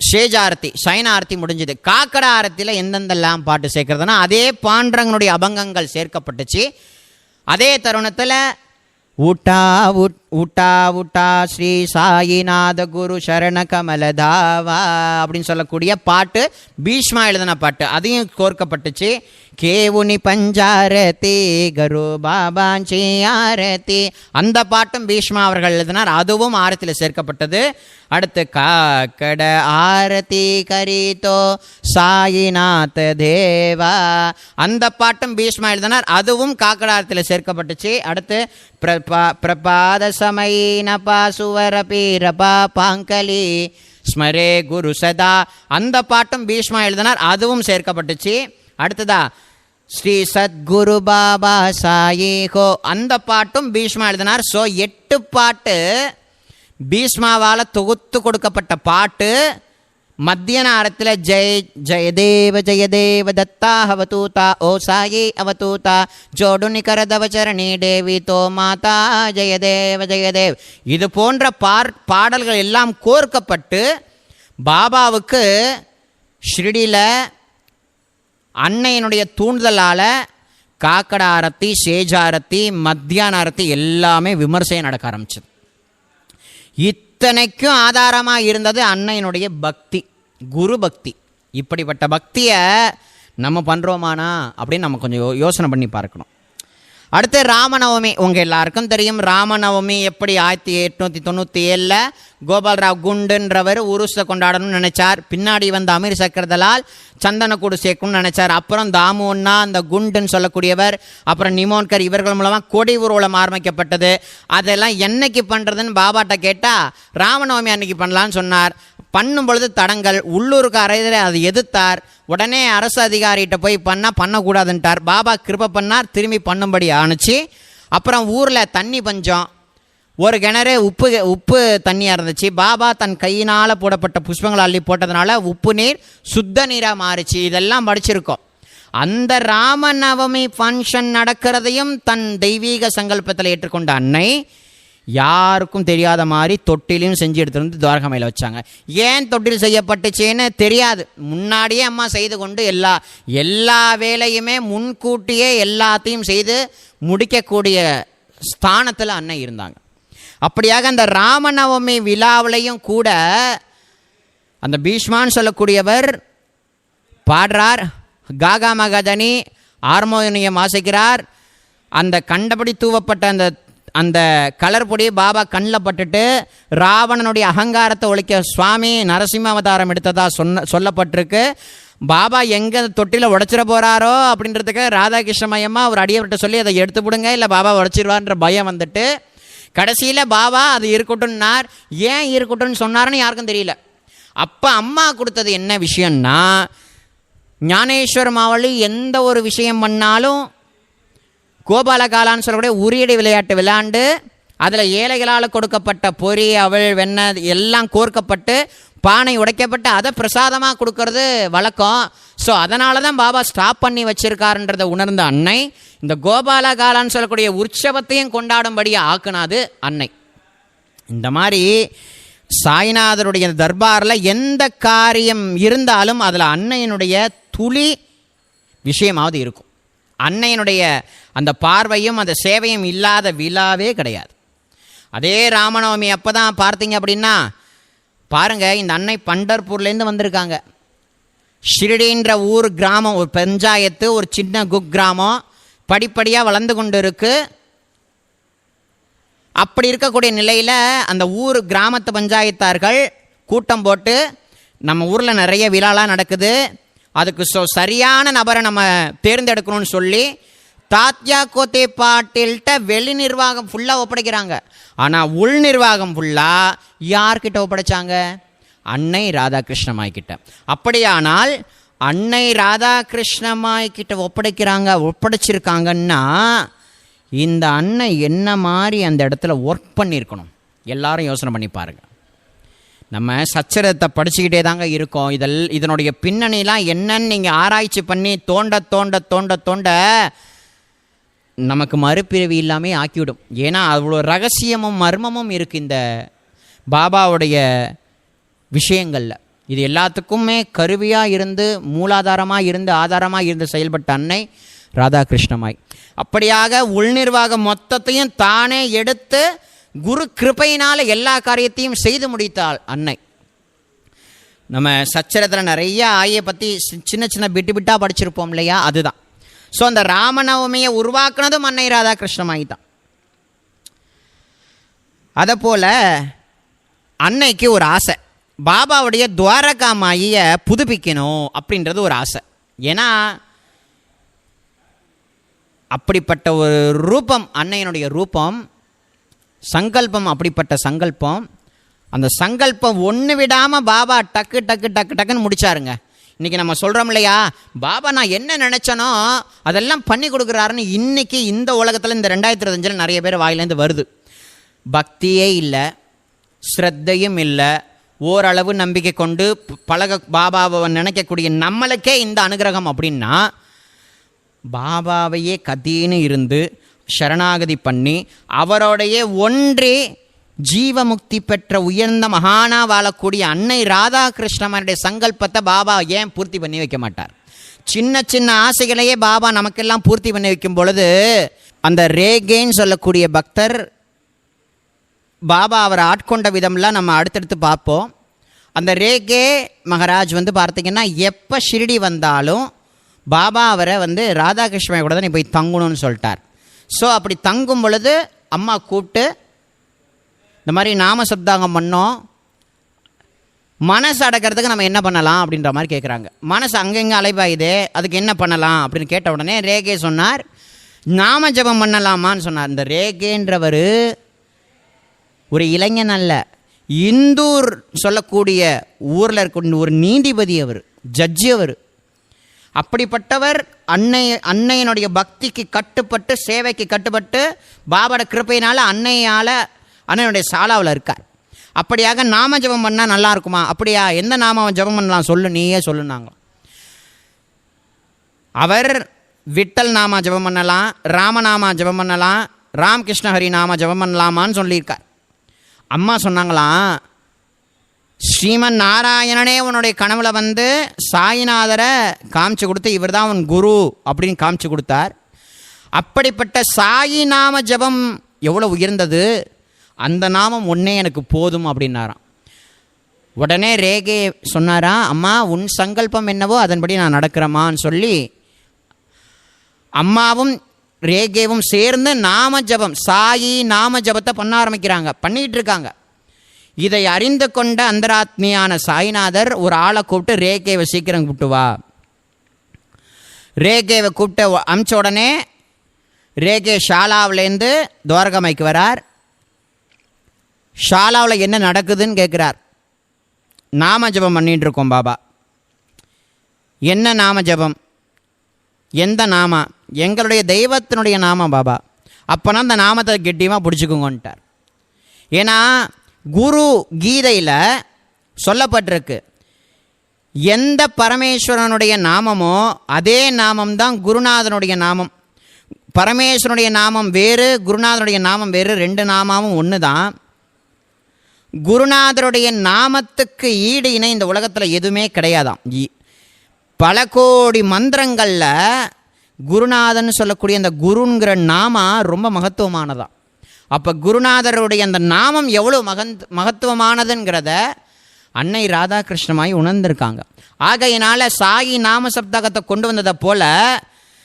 ஷேஜ் ஆரத்தி சைன ஆரத்தி முடிஞ்சது. காக்கடா ஆரத்தியில் எந்தெந்தெல்லாம் பாட்டு சேர்க்கறதுனா அதே பாண்டரங்கனுடைய அபங்கங்கள் சேர்க்கப்பட்டுச்சு. அதே தருணத்தில் ஊட்டா ஊட்டா ஊட்டா ஸ்ரீ சாயிநாத குரு சரண கமலதாவா அப்படின்னு சொல்லக்கூடிய பாட்டு பீஷ்மா எழுதின பாட்டு, அதையும் கோர்க்கப்பட்டுச்சு. கேவுனி பஞ்சாரதி கரு பாபாஞ்சி ஆரதி அந்த பாட்டும் பீஷ்மா அவர்கள் எழுதினார், அதுவும் ஆரத்தியில் சேர்க்கப்பட்டது. அடுத்து காக்கட ஆரதி கரிதோ சாயிநாத தேவா அந்த பாட்டும் பீஷ்மா எழுதினார், அதுவும் காக்கட ஆரத்தியில் சேர்க்கப்பட்டுச்சு. அடுத்து பிரபாத சமயின பாசுவர பீரபா பாங்கலி ஸ்மரே குரு சதா அந்த பாட்டும் பீஷ்மா எழுதினார், அதுவும் சேர்க்கப்பட்டுச்சு. அடுத்ததா ஸ்ரீ சத்குரு பாபா சாயி ஹோ அந்த பாட்டும் பீஷ்மா எழுதினார். ஸோ 8 பாட்டு பீஷ்மாவால் தொகுத்து கொடுக்கப்பட்ட பாட்டு. மத்திய நேரத்தில் ஜெய் ஜெயதேவ ஜெயதேவ தத்தா அவதூதா ஓ சாயி அவதூதா ஜோடுனி கரதவச்சரணி தேவி தோ மாதா ஜெயதேவ ஜெயதேவ் இது போன்ற பாடல்கள் எல்லாம் கோர்க்கப்பட்டு பாபாவுக்கு ஷிரடியில் அன்னையினுடைய தூண்டுதலால் காக்கட ஆரத்தி சேஜாரத்தி மத்தியான ஆரத்தி எல்லாமே விமர்சையம் நடக்க ஆரம்பிச்சது. இத்தனைக்கும் ஆதாரமாக இருந்தது அன்னையினுடைய பக்தி, குரு பக்தி. இப்படிப்பட்ட பக்தியை நம்ம பண்ணுறோமானா அப்படின்னு நம்ம கொஞ்சம் யோசனை பண்ணி பார்க்கணும். அடுத்து ராமநவமி. உங்கள் எல்லாருக்கும் தெரியும் ராமநவமி எப்படி 1897 கோபால்ராவ் குண்டுன்றவர் உருஸை கொண்டாடணும்னு நினைச்சார். பின்னாடி வந்த அமீர் சக்கரதலால் சந்தனக்கூடு சேர்க்கணும்னு நினைச்சார். அப்புறம் தாமுன்னா அந்த குண்டுன்னு சொல்லக்கூடியவர், அப்புறம் நிமோன்கர் இவர்கள் மூலமாக கொடி ஊர்வலம் ஆரம்பிக்கப்பட்டது. அதெல்லாம் என்னைக்கு பண்ணுறதுன்னு பாபாட்ட கேட்டால் ராமநவமி அன்னைக்கு பண்ணலான்னு சொன்னார். பண்ணும் பொழுது தடங்கள், உள்ளூருக்கு அறையில் அதை எதிர்த்தார். உடனே அரசு அதிகாரிகிட்ட போய் பண்ணக்கூடாதுன்ட்டார். பாபா கிருபை பண்ணார், திரும்பி பண்ணும்படி ஆணுச்சு. அப்புறம் ஊரில் தண்ணி பஞ்சம், ஒரு கிணறு உப்பு தண்ணியாக இருந்துச்சு. பாபா தன் கையினால் போடப்பட்ட புஷ்பங்களை அள்ளி போட்டதுனால உப்பு நீர் சுத்த நீராக மாறிச்சு. இதெல்லாம் படிச்சிருக்கோம். அந்த ராமநவமி ஃபங்க்ஷன் நடக்கிறதையும் தன் தெய்வீக சங்கல்பத்தில் ஏற்றுக்கொண்ட அன்னை யாருக்கும் தெரியாத மாதிரி தொட்டிலையும் செஞ்சு எடுத்துகிட்டு வந்து துவாரகமையில் வச்சாங்க. ஏன் தொட்டில் செய்யப்பட்டுச்சேன்னு தெரியாது. முன்னாடியே அம்மா செய்து கொண்டு எல்லா வேலையுமே முன்கூட்டியே எல்லாத்தையும் செய்து முடிக்கக்கூடிய ஸ்தானத்தில் அன்னை இருந்தாங்க. அப்படியாக அந்த ராமநவமி விழாவிலையும் கூட அந்த பீஷ்மான்னு சொல்லக்கூடியவர் பாடுறார், காகா மகதனி ஹார்மோனியம் வாசிக்கிறார். அந்த கண்டபடி தூவப்பட்ட அந்த கலர் பொடி பாபா கண்ணில் பட்டுட்டு ராவணனுடைய அகங்காரத்தை ஒழிக்க சுவாமி நரசிம்ம அவதாரம் எடுத்ததா சொல்லப்பட்டிருக்கு. பாபா எங்கே தொட்டியில் உடைச்சிட போகிறாரோ அப்படின்றதுக்கு ராதாகிருஷ்ணமயமாக ஒரு அடியவர்கிட்ட சொல்லி அதை எடுத்து விடுங்க, இல்லை பாபா உடைச்சிடுவார்ன்ற பயம் வந்துட்டு கடைசியில் பாபா அது இருக்கட்டும்னார். ஏன் இருக்கட்டும்னு சொன்னார்னு யாருக்கும் தெரியல. அப்போ அம்மா கொடுத்தது என்ன விஷயம்னா, ஞானேஸ்வர் மாவழி எந்த ஒரு விஷயம் பண்ணாலும் கோபாலகாலான்னு சொல்லக்கூடிய உரியடி விளையாட்டு விளையாண்டு அதில் ஏழைகளால் கொடுக்கப்பட்ட பொரி அவள் வெண்ணெய் எல்லாம் கோர்க்கப்பட்டு பானை உடைக்கப்பட்டு அதை பிரசாதமாக கொடுக்கறது வழக்கம். ஸோ அதனால தான் பாபா ஸ்டாப் பண்ணி வச்சிருக்காருன்றதை உணர்ந்த அன்னை இந்த கோபாலகாலான்னு சொல்லக்கூடிய உற்சவத்தையும் கொண்டாடும்படி ஆக்குனாது அன்னை. இந்த மாதிரி சாய்நாதருடைய தர்பாரில் எந்த காரியம் இருந்தாலும் அதில் அன்னையினுடைய துளி விஷயமாவது இருக்கும். அன்னையினுடைய அந்த பார்வையும் அந்த சேவையும் இல்லாத விழாவே கிடையாது. அதே ராமநவமி அப்போ தான் பார்த்தீங்க அப்படின்னா பாருங்கள், இந்த அன்னை பண்டர்பூர்லேருந்து வந்திருக்காங்க. ஷிரடின்ற ஊர் கிராமம், ஒரு பஞ்சாயத்து, ஒரு சின்ன கிராமம் படிப்படியாக வளர்ந்து கொண்டு இருக்கு. அப்படி இருக்கக்கூடிய நிலையில் அந்த ஊர் கிராமத்து பஞ்சாயத்தார்கள் கூட்டம் போட்டு நம்ம ஊரில் நிறைய விழாலாம் நடக்குது, அதுக்கு சரியான நபரை நம்ம தேர்ந்தெடுக்கணும்னு சொல்லி தாத்யா கோத்தே பாட்டில்கிட்ட வெளி நிர்வாகம் ஃபுல்லாக ஒப்படைக்கிறாங்க. ஆனால் உள் நிர்வாகம் ஃபுல்லாக யார்கிட்ட ஒப்படைச்சாங்க? அன்னை ராதாகிருஷ்ணமாய் கிட்ட. அப்படியானால் அன்னை ராதாகிருஷ்ணமாய் கிட்ட ஒப்படைச்சிருக்காங்கன்னா இந்த அன்னை என்ன மாதிரி அந்த இடத்துல ஒர்க் பண்ணியிருக்கணும்? எல்லாரும் யோசனை பண்ணி பாருங்கள். நம்ம சச்சரத்தை படிச்சுக்கிட்டே தாங்க இருக்கோம். இதனுடைய பின்னணிலாம் என்னன்னு நீங்கள் ஆராய்ச்சி பண்ணி தோண்ட தோண்ட தோண்ட தோண்ட நமக்கு மறுபிறவி இல்லாமல் ஆக்கிவிடும். ஏன்னா அவ்வளோ ரகசியமும் மர்மமும் இருக்குது இந்த பாபாவுடைய விஷயங்களில். இது எல்லாத்துக்குமே கருவியாக இருந்து மூலாதாரமாக இருந்து ஆதாரமாக இருந்து செயல்பட்ட அன்னை ராதாகிருஷ்ணமாய். அப்படியாக உள்நிர்வாகம் மொத்தத்தையும் தானே எடுத்து குரு கிருபையினால் எல்லா காரியத்தையும் செய்து முடித்தாள் அன்னை. நம்ம சச்சரத்தில் நிறைய ஆயை பற்றி சின்ன சின்ன பிட்டாக படிச்சிருப்போம் இல்லையா, அதுதான். ஸோ அந்த ராமநவமியை உருவாக்குனதும் அன்னை ராதாகிருஷ்ணமாய் தான். அதை போல் அன்னைக்கு ஒரு ஆசை, பாபாவுடைய துவாரகா மாயை புதுப்பிக்கணும் அப்படின்றது ஒரு ஆசை. ஏன்னா அப்படிப்பட்ட ஒரு ரூபம் அன்னையினுடைய ரூபம், சங்கல்பம், அப்படிப்பட்ட சங்கல்பம். அந்த சங்கல்பம் ஒன்று விடாமல் பாபா டக்கு டக்கு டக்கு டக்குன்னு முடிச்சாருங்க. இன்றைக்கி நம்ம சொல்கிறோம் இல்லையா, பாபா நான் என்ன நினச்சனோ அதெல்லாம் பண்ணி கொடுக்குறாருன்னு. இன்றைக்கி இந்த உலகத்தில் இந்த 2025 நிறைய பேர் வாயிலேருந்து வருது. பக்தியே இல்லை, ஸ்ரத்தையும் இல்லை, ஓரளவு நம்பிக்கை கொண்டு பாபாவை நினைக்கக்கூடிய நம்மளுக்கே இந்த அனுகிரகம் அப்படின்னா, பாபாவையே கத்தின்னு இருந்து சரணாகதி பண்ணி அவரோடைய ஒன்றே ஜீவமுக்தி பெற்ற உயர்ந்த மகானா வாழக்கூடிய அன்னை ராதாகிருஷ்ணனுடைய சங்கல்பத்தை பாபா ஏன் பூர்த்தி பண்ணி வைக்க மாட்டார்? சின்ன சின்ன ஆசைகளையே பாபா நமக்கெல்லாம் பூர்த்தி பண்ணி வைக்கும் பொழுது அந்த ரேகேன்னு சொல்லக்கூடிய பக்தர் பாபா அவரை ஆட்கொண்ட விதம்லாம் நம்ம அடுத்தடுத்து பார்ப்போம். அந்த ரேகே மகாராஜ் வந்து பார்த்திங்கன்னா எப்போ ஷிரடி வந்தாலும் பாபா அவரை வந்து ராதாகிருஷ்ணன் கூட தான் நீ போய் தங்கணும்னு சொல்லிட்டார். ஸோ அப்படி தங்கும் பொழுது அம்மா கூப்பிட்டு இந்த மாதிரி நாம சப்தாங்கம் பண்ணோம், மனசு அடக்கிறதுக்கு நம்ம என்ன பண்ணலாம் அப்படின்ற மாதிரி கேட்குறாங்க. மனசு அங்கங்கே அலைபாயுது, அதுக்கு என்ன பண்ணலாம் அப்படின்னு கேட்ட உடனே ரேகே சொன்னார், நாம ஜபம் பண்ணலாமான்னு சொன்னார். இந்த ரேகேன்றவர் ஒரு இளைஞன் அல்ல, இந்தூர் சொல்லக்கூடிய ஊரில் இருக்க ஒரு நீதிபதி, அவர் ஜட்ஜி. அவர் அப்படிப்பட்டவர் அன்னையனுடைய பக்திக்கு கட்டுப்பட்டு சேவைக்கு கட்டுப்பட்டு பாபாவோட கிருப்பையினால் அன்னையனுடைய சாலாவில் இருக்கார். அப்படியாக நாம ஜபம் பண்ணால் நல்லா இருக்குமா? அப்படியா, எந்த நாம ஜபம் பண்ணலாம் சொல்லு, நீயே சொல்லுனாங்க. அவர் விட்டல் நாம ஜபம் பண்ணலாம், ராமநாமா ஜபம் பண்ணலாம், ராமகிருஷ்ண ஹரி நாம ஜபம் பண்ணலாமான்னு சொல்லியிருக்கார். அம்மா சொன்னாங்களாம், ஸ்ரீமன் நாராயணனே உன்னுடைய கனவுல வந்து சாயிநாதரை காமிச்சு கொடுத்து இவர் தான் உன் குரு அப்படின்னு காமிச்சு கொடுத்தார். அப்படிப்பட்ட சாயி நாம ஜபம் எவ்வளோ உயர்ந்தது, அந்த நாமம் ஒன்றே எனக்கு போதும் அப்படின்னாராம். உடனே ரேகே சொன்னாராம், அம்மா உன் சங்கல்பம் என்னவோ அதன்படி நான் நடக்கிறேம்மான்னு சொல்லி அம்மாவும் ரேகேவும் சேர்ந்து நாம ஜபம், சாயி நாம ஜபத்தை பண்ண ஆரம்பிக்கிறாங்க, பண்ணிகிட்டு இருக்காங்க. இதை அறிந்து கொண்ட அந்தராத்மியான சாய்நாதர் ஒரு ஆளை கூப்பிட்டு ரேகேவை சீக்கிரம் கூப்பிட்டு வா. ரேகேவை கூப்பிட்டு அமிச்ச உடனே ரேகே ஷாலாவிலேருந்து துவாரகாமைக்கு வரார். ஷாலாவில் என்ன நடக்குதுன்னு கேட்குறார். நாம ஜபம் பண்ணிகிட்டு இருக்கோம் பாபா. என்ன நாம ஜபம்? எந்த நாமா? எங்களுடைய தெய்வத்தினுடைய நாமம் பாபா. அப்போனா அந்த நாமத்தை கெட்டியமாக பிடிச்சிக்கோங்கன்ட்டார். ஏன்னா குரு கீதையில் சொல்லப்பட்டிருக்கு, எந்த பரமேஸ்வரனுடைய நாமமோ அதே நாமம்தான் குருநாதனுடைய நாமம். பரமேஸ்வரனுடைய நாமம் வேறு, குருநாதனுடைய நாமம் வேறு, ரெண்டு நாமமும் ஒன்று தான். குருநாதருடைய நாமத்துக்கு ஈடு இணை இந்த உலகத்தில் எதுவுமே கிடையாதாம். பல கோடி மந்திரங்களில் குருநாதன் சொல்லக்கூடிய அந்த குருங்கிற நாமம் ரொம்ப மகத்துவமானதான். அப்போ குருநாதருடைய அந்த நாமம் எவ்வளோ மகத்துவமானதுங்கிறத அன்னை ராதாகிருஷ்ணமாய் உணர்ந்திருக்காங்க. ஆகையினால சாயி நாம சப்தகத்தை கொண்டு வந்ததை போல்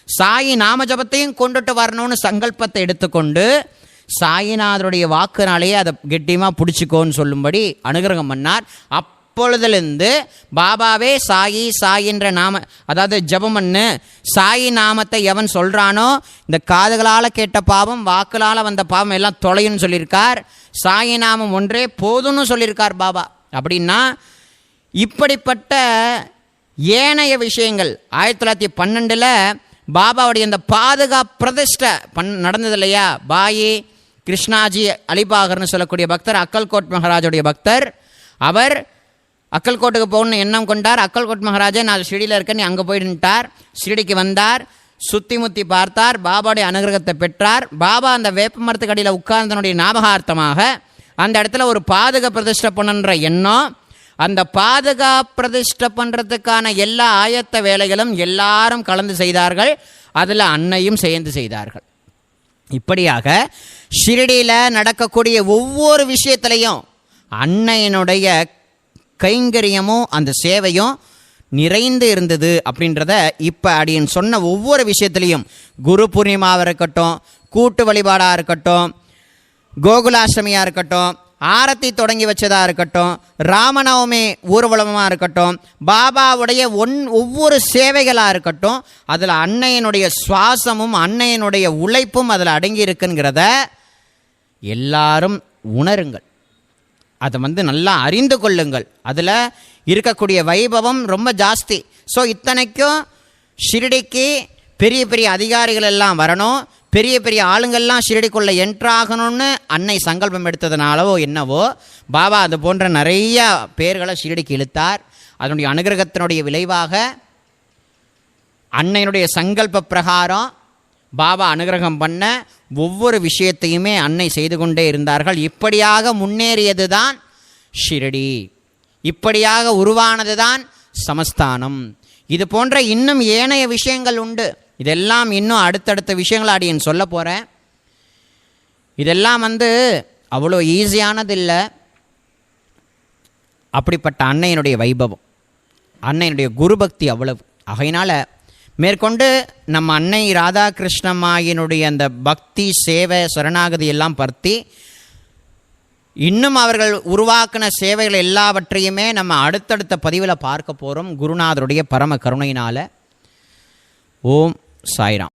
சாயி நாம ஜபத்தையும் கொண்டுட்டு வரணும்னு சங்கல்பத்தை எடுத்துக்கொண்டு சாயிநாதருடைய வாக்குனாலேயே அதை கெட்டியமாக பிடிச்சிக்கோன்னு சொல்லும்படி அனுகிரகம் பண்ணார். அப்பொழுதுலேருந்து பாபாவே சாயி சாயின்ற நாம, அதாவது ஜபம் பண்ணு, சாயி நாமத்தை எவன் சொல்கிறானோ இந்த காதுகளால் கேட்ட பாவம் வாக்குலால் வந்த பாவம் எல்லாம் தொலையுன்னு சொல்லியிருக்கார். சாயி நாமம் ஒன்றே போதும்னு சொல்லியிருக்கார் பாபா. அப்படின்னா இப்படிப்பட்ட ஏனைய விஷயங்கள் 1912 பாபாவுடைய இந்த பாதுகாப்பு பிரதிஷ்டை நடந்தது இல்லையா? பாயி கிருஷ்ணாஜி அலிபாகர்னு சொல்லக்கூடிய பக்தர், அக்கல்கோட் மகாராஜுடைய பக்தர், அவர் அக்கல்கோட்டுக்கு போகணுன்னு எண்ணம் கொண்டார். அக்கல்கோட் மகாராஜா நான் ஷிரடியில் இருக்கேன், நீ அங்கே போயிட்டார். ஷிரடிக்கு வந்தார், சுற்றி முற்றி பார்த்தார், பாபாவுடைய அனுகிரகத்தை பெற்றார். பாபா அந்த வேப்ப மரத்துக்கு அடியில் உட்கார்ந்தனுடைய ஞாபகார்த்தமாக அந்த இடத்துல ஒரு பாதுகா பிரதிஷ்டை பண்ணுன்ற எண்ணம், அந்த பாதுகா பிரதிஷ்டை பண்ணுறதுக்கான எல்லா ஆயத்த வேலைகளும் எல்லாரும் கலந்து செய்தார்கள். அதில் அன்னையும் சேர்ந்து செய்தார்கள். இப்படியாக ஷிரடியில் நடக்கக்கூடிய ஒவ்வொரு விஷயத்திலையும் அன்னையினுடைய கைங்கரியமும் அந்த சேவையும் நிறைந்து இருந்தது. அப்படின்றத இப்போ அடியன் சொன்ன ஒவ்வொரு விஷயத்துலையும், குரு பூர்ணிமாவாக இருக்கட்டும், கூட்டு வழிபாடாக இருக்கட்டும், கோகுலாஷ்டமியாக இருக்கட்டும், ஆரத்தி தொடங்கி வச்சதாக இருக்கட்டும், ராமநவமி ஊர்வலமாக இருக்கட்டும், பாபாவுடைய ஒவ்வொரு சேவைகளாக இருக்கட்டும், அதில் அன்னையினுடைய சுவாசமும் அன்னையினுடைய உழைப்பும் அதில் அடங்கி இருக்குங்கிறத எல்லாரும் உணருங்கள். அதை நல்லா அறிந்து கொள்ளுங்கள். அதில் இருக்கக்கூடிய வைபவம் ரொம்ப ஜாஸ்தி. ஸோ இத்தனைக்கும் ஷிரடிக்கு பெரிய பெரிய அதிகாரிகள் எல்லாம் வரணும், பெரிய பெரிய ஆளுங்கள்லாம் ஷிரடிக்குள்ளே என்ட்ராகணும்னு அன்னை சங்கல்பம் எடுத்ததுனாலவோ என்னவோ பாபா அது போன்ற நிறைய பேர்களை ஷிரடிக்கு இழுத்தார். அதனுடைய அனுகிரகத்தினுடைய விளைவாக அன்னையினுடைய சங்கல்ப பிரகாரம் பாபா அனுகிரகம் பண்ண ஒவ்வொரு விஷயத்தையுமே அன்னை செய்து கொண்டே இருந்தார்கள். இப்படியாக முன்னேறியது தான் ஷிரடி, இப்படியாக உருவானது தான் சமஸ்தானம். இது போன்ற இன்னும் ஏனைய விஷயங்கள் உண்டு. இதெல்லாம் இன்னும் அடுத்தடுத்த விஷயங்களை அடியேன் சொல்ல போகிறேன். இதெல்லாம் அவ்வளோ ஈஸியானது இல்லை. அப்படிப்பட்ட அன்னையினுடைய வைபவம், அன்னையினுடைய குருபக்தி அவ்வளவு. ஆகையினால் மேற்கொண்டு நம்ம அன்னை ராதாகிருஷ்ணம்மாயினுடைய அந்த பக்தி சேவை சரணாகதி எல்லாம் பற்றி இன்னும் அவர்கள் உருவாக்கின சேவைகள் எல்லாவற்றையுமே நம்ம அடுத்தடுத்த பதிவில் பார்க்க போகிறோம் குருநாதருடைய பரம கருணையினால். ஓம் சாய்ராம்.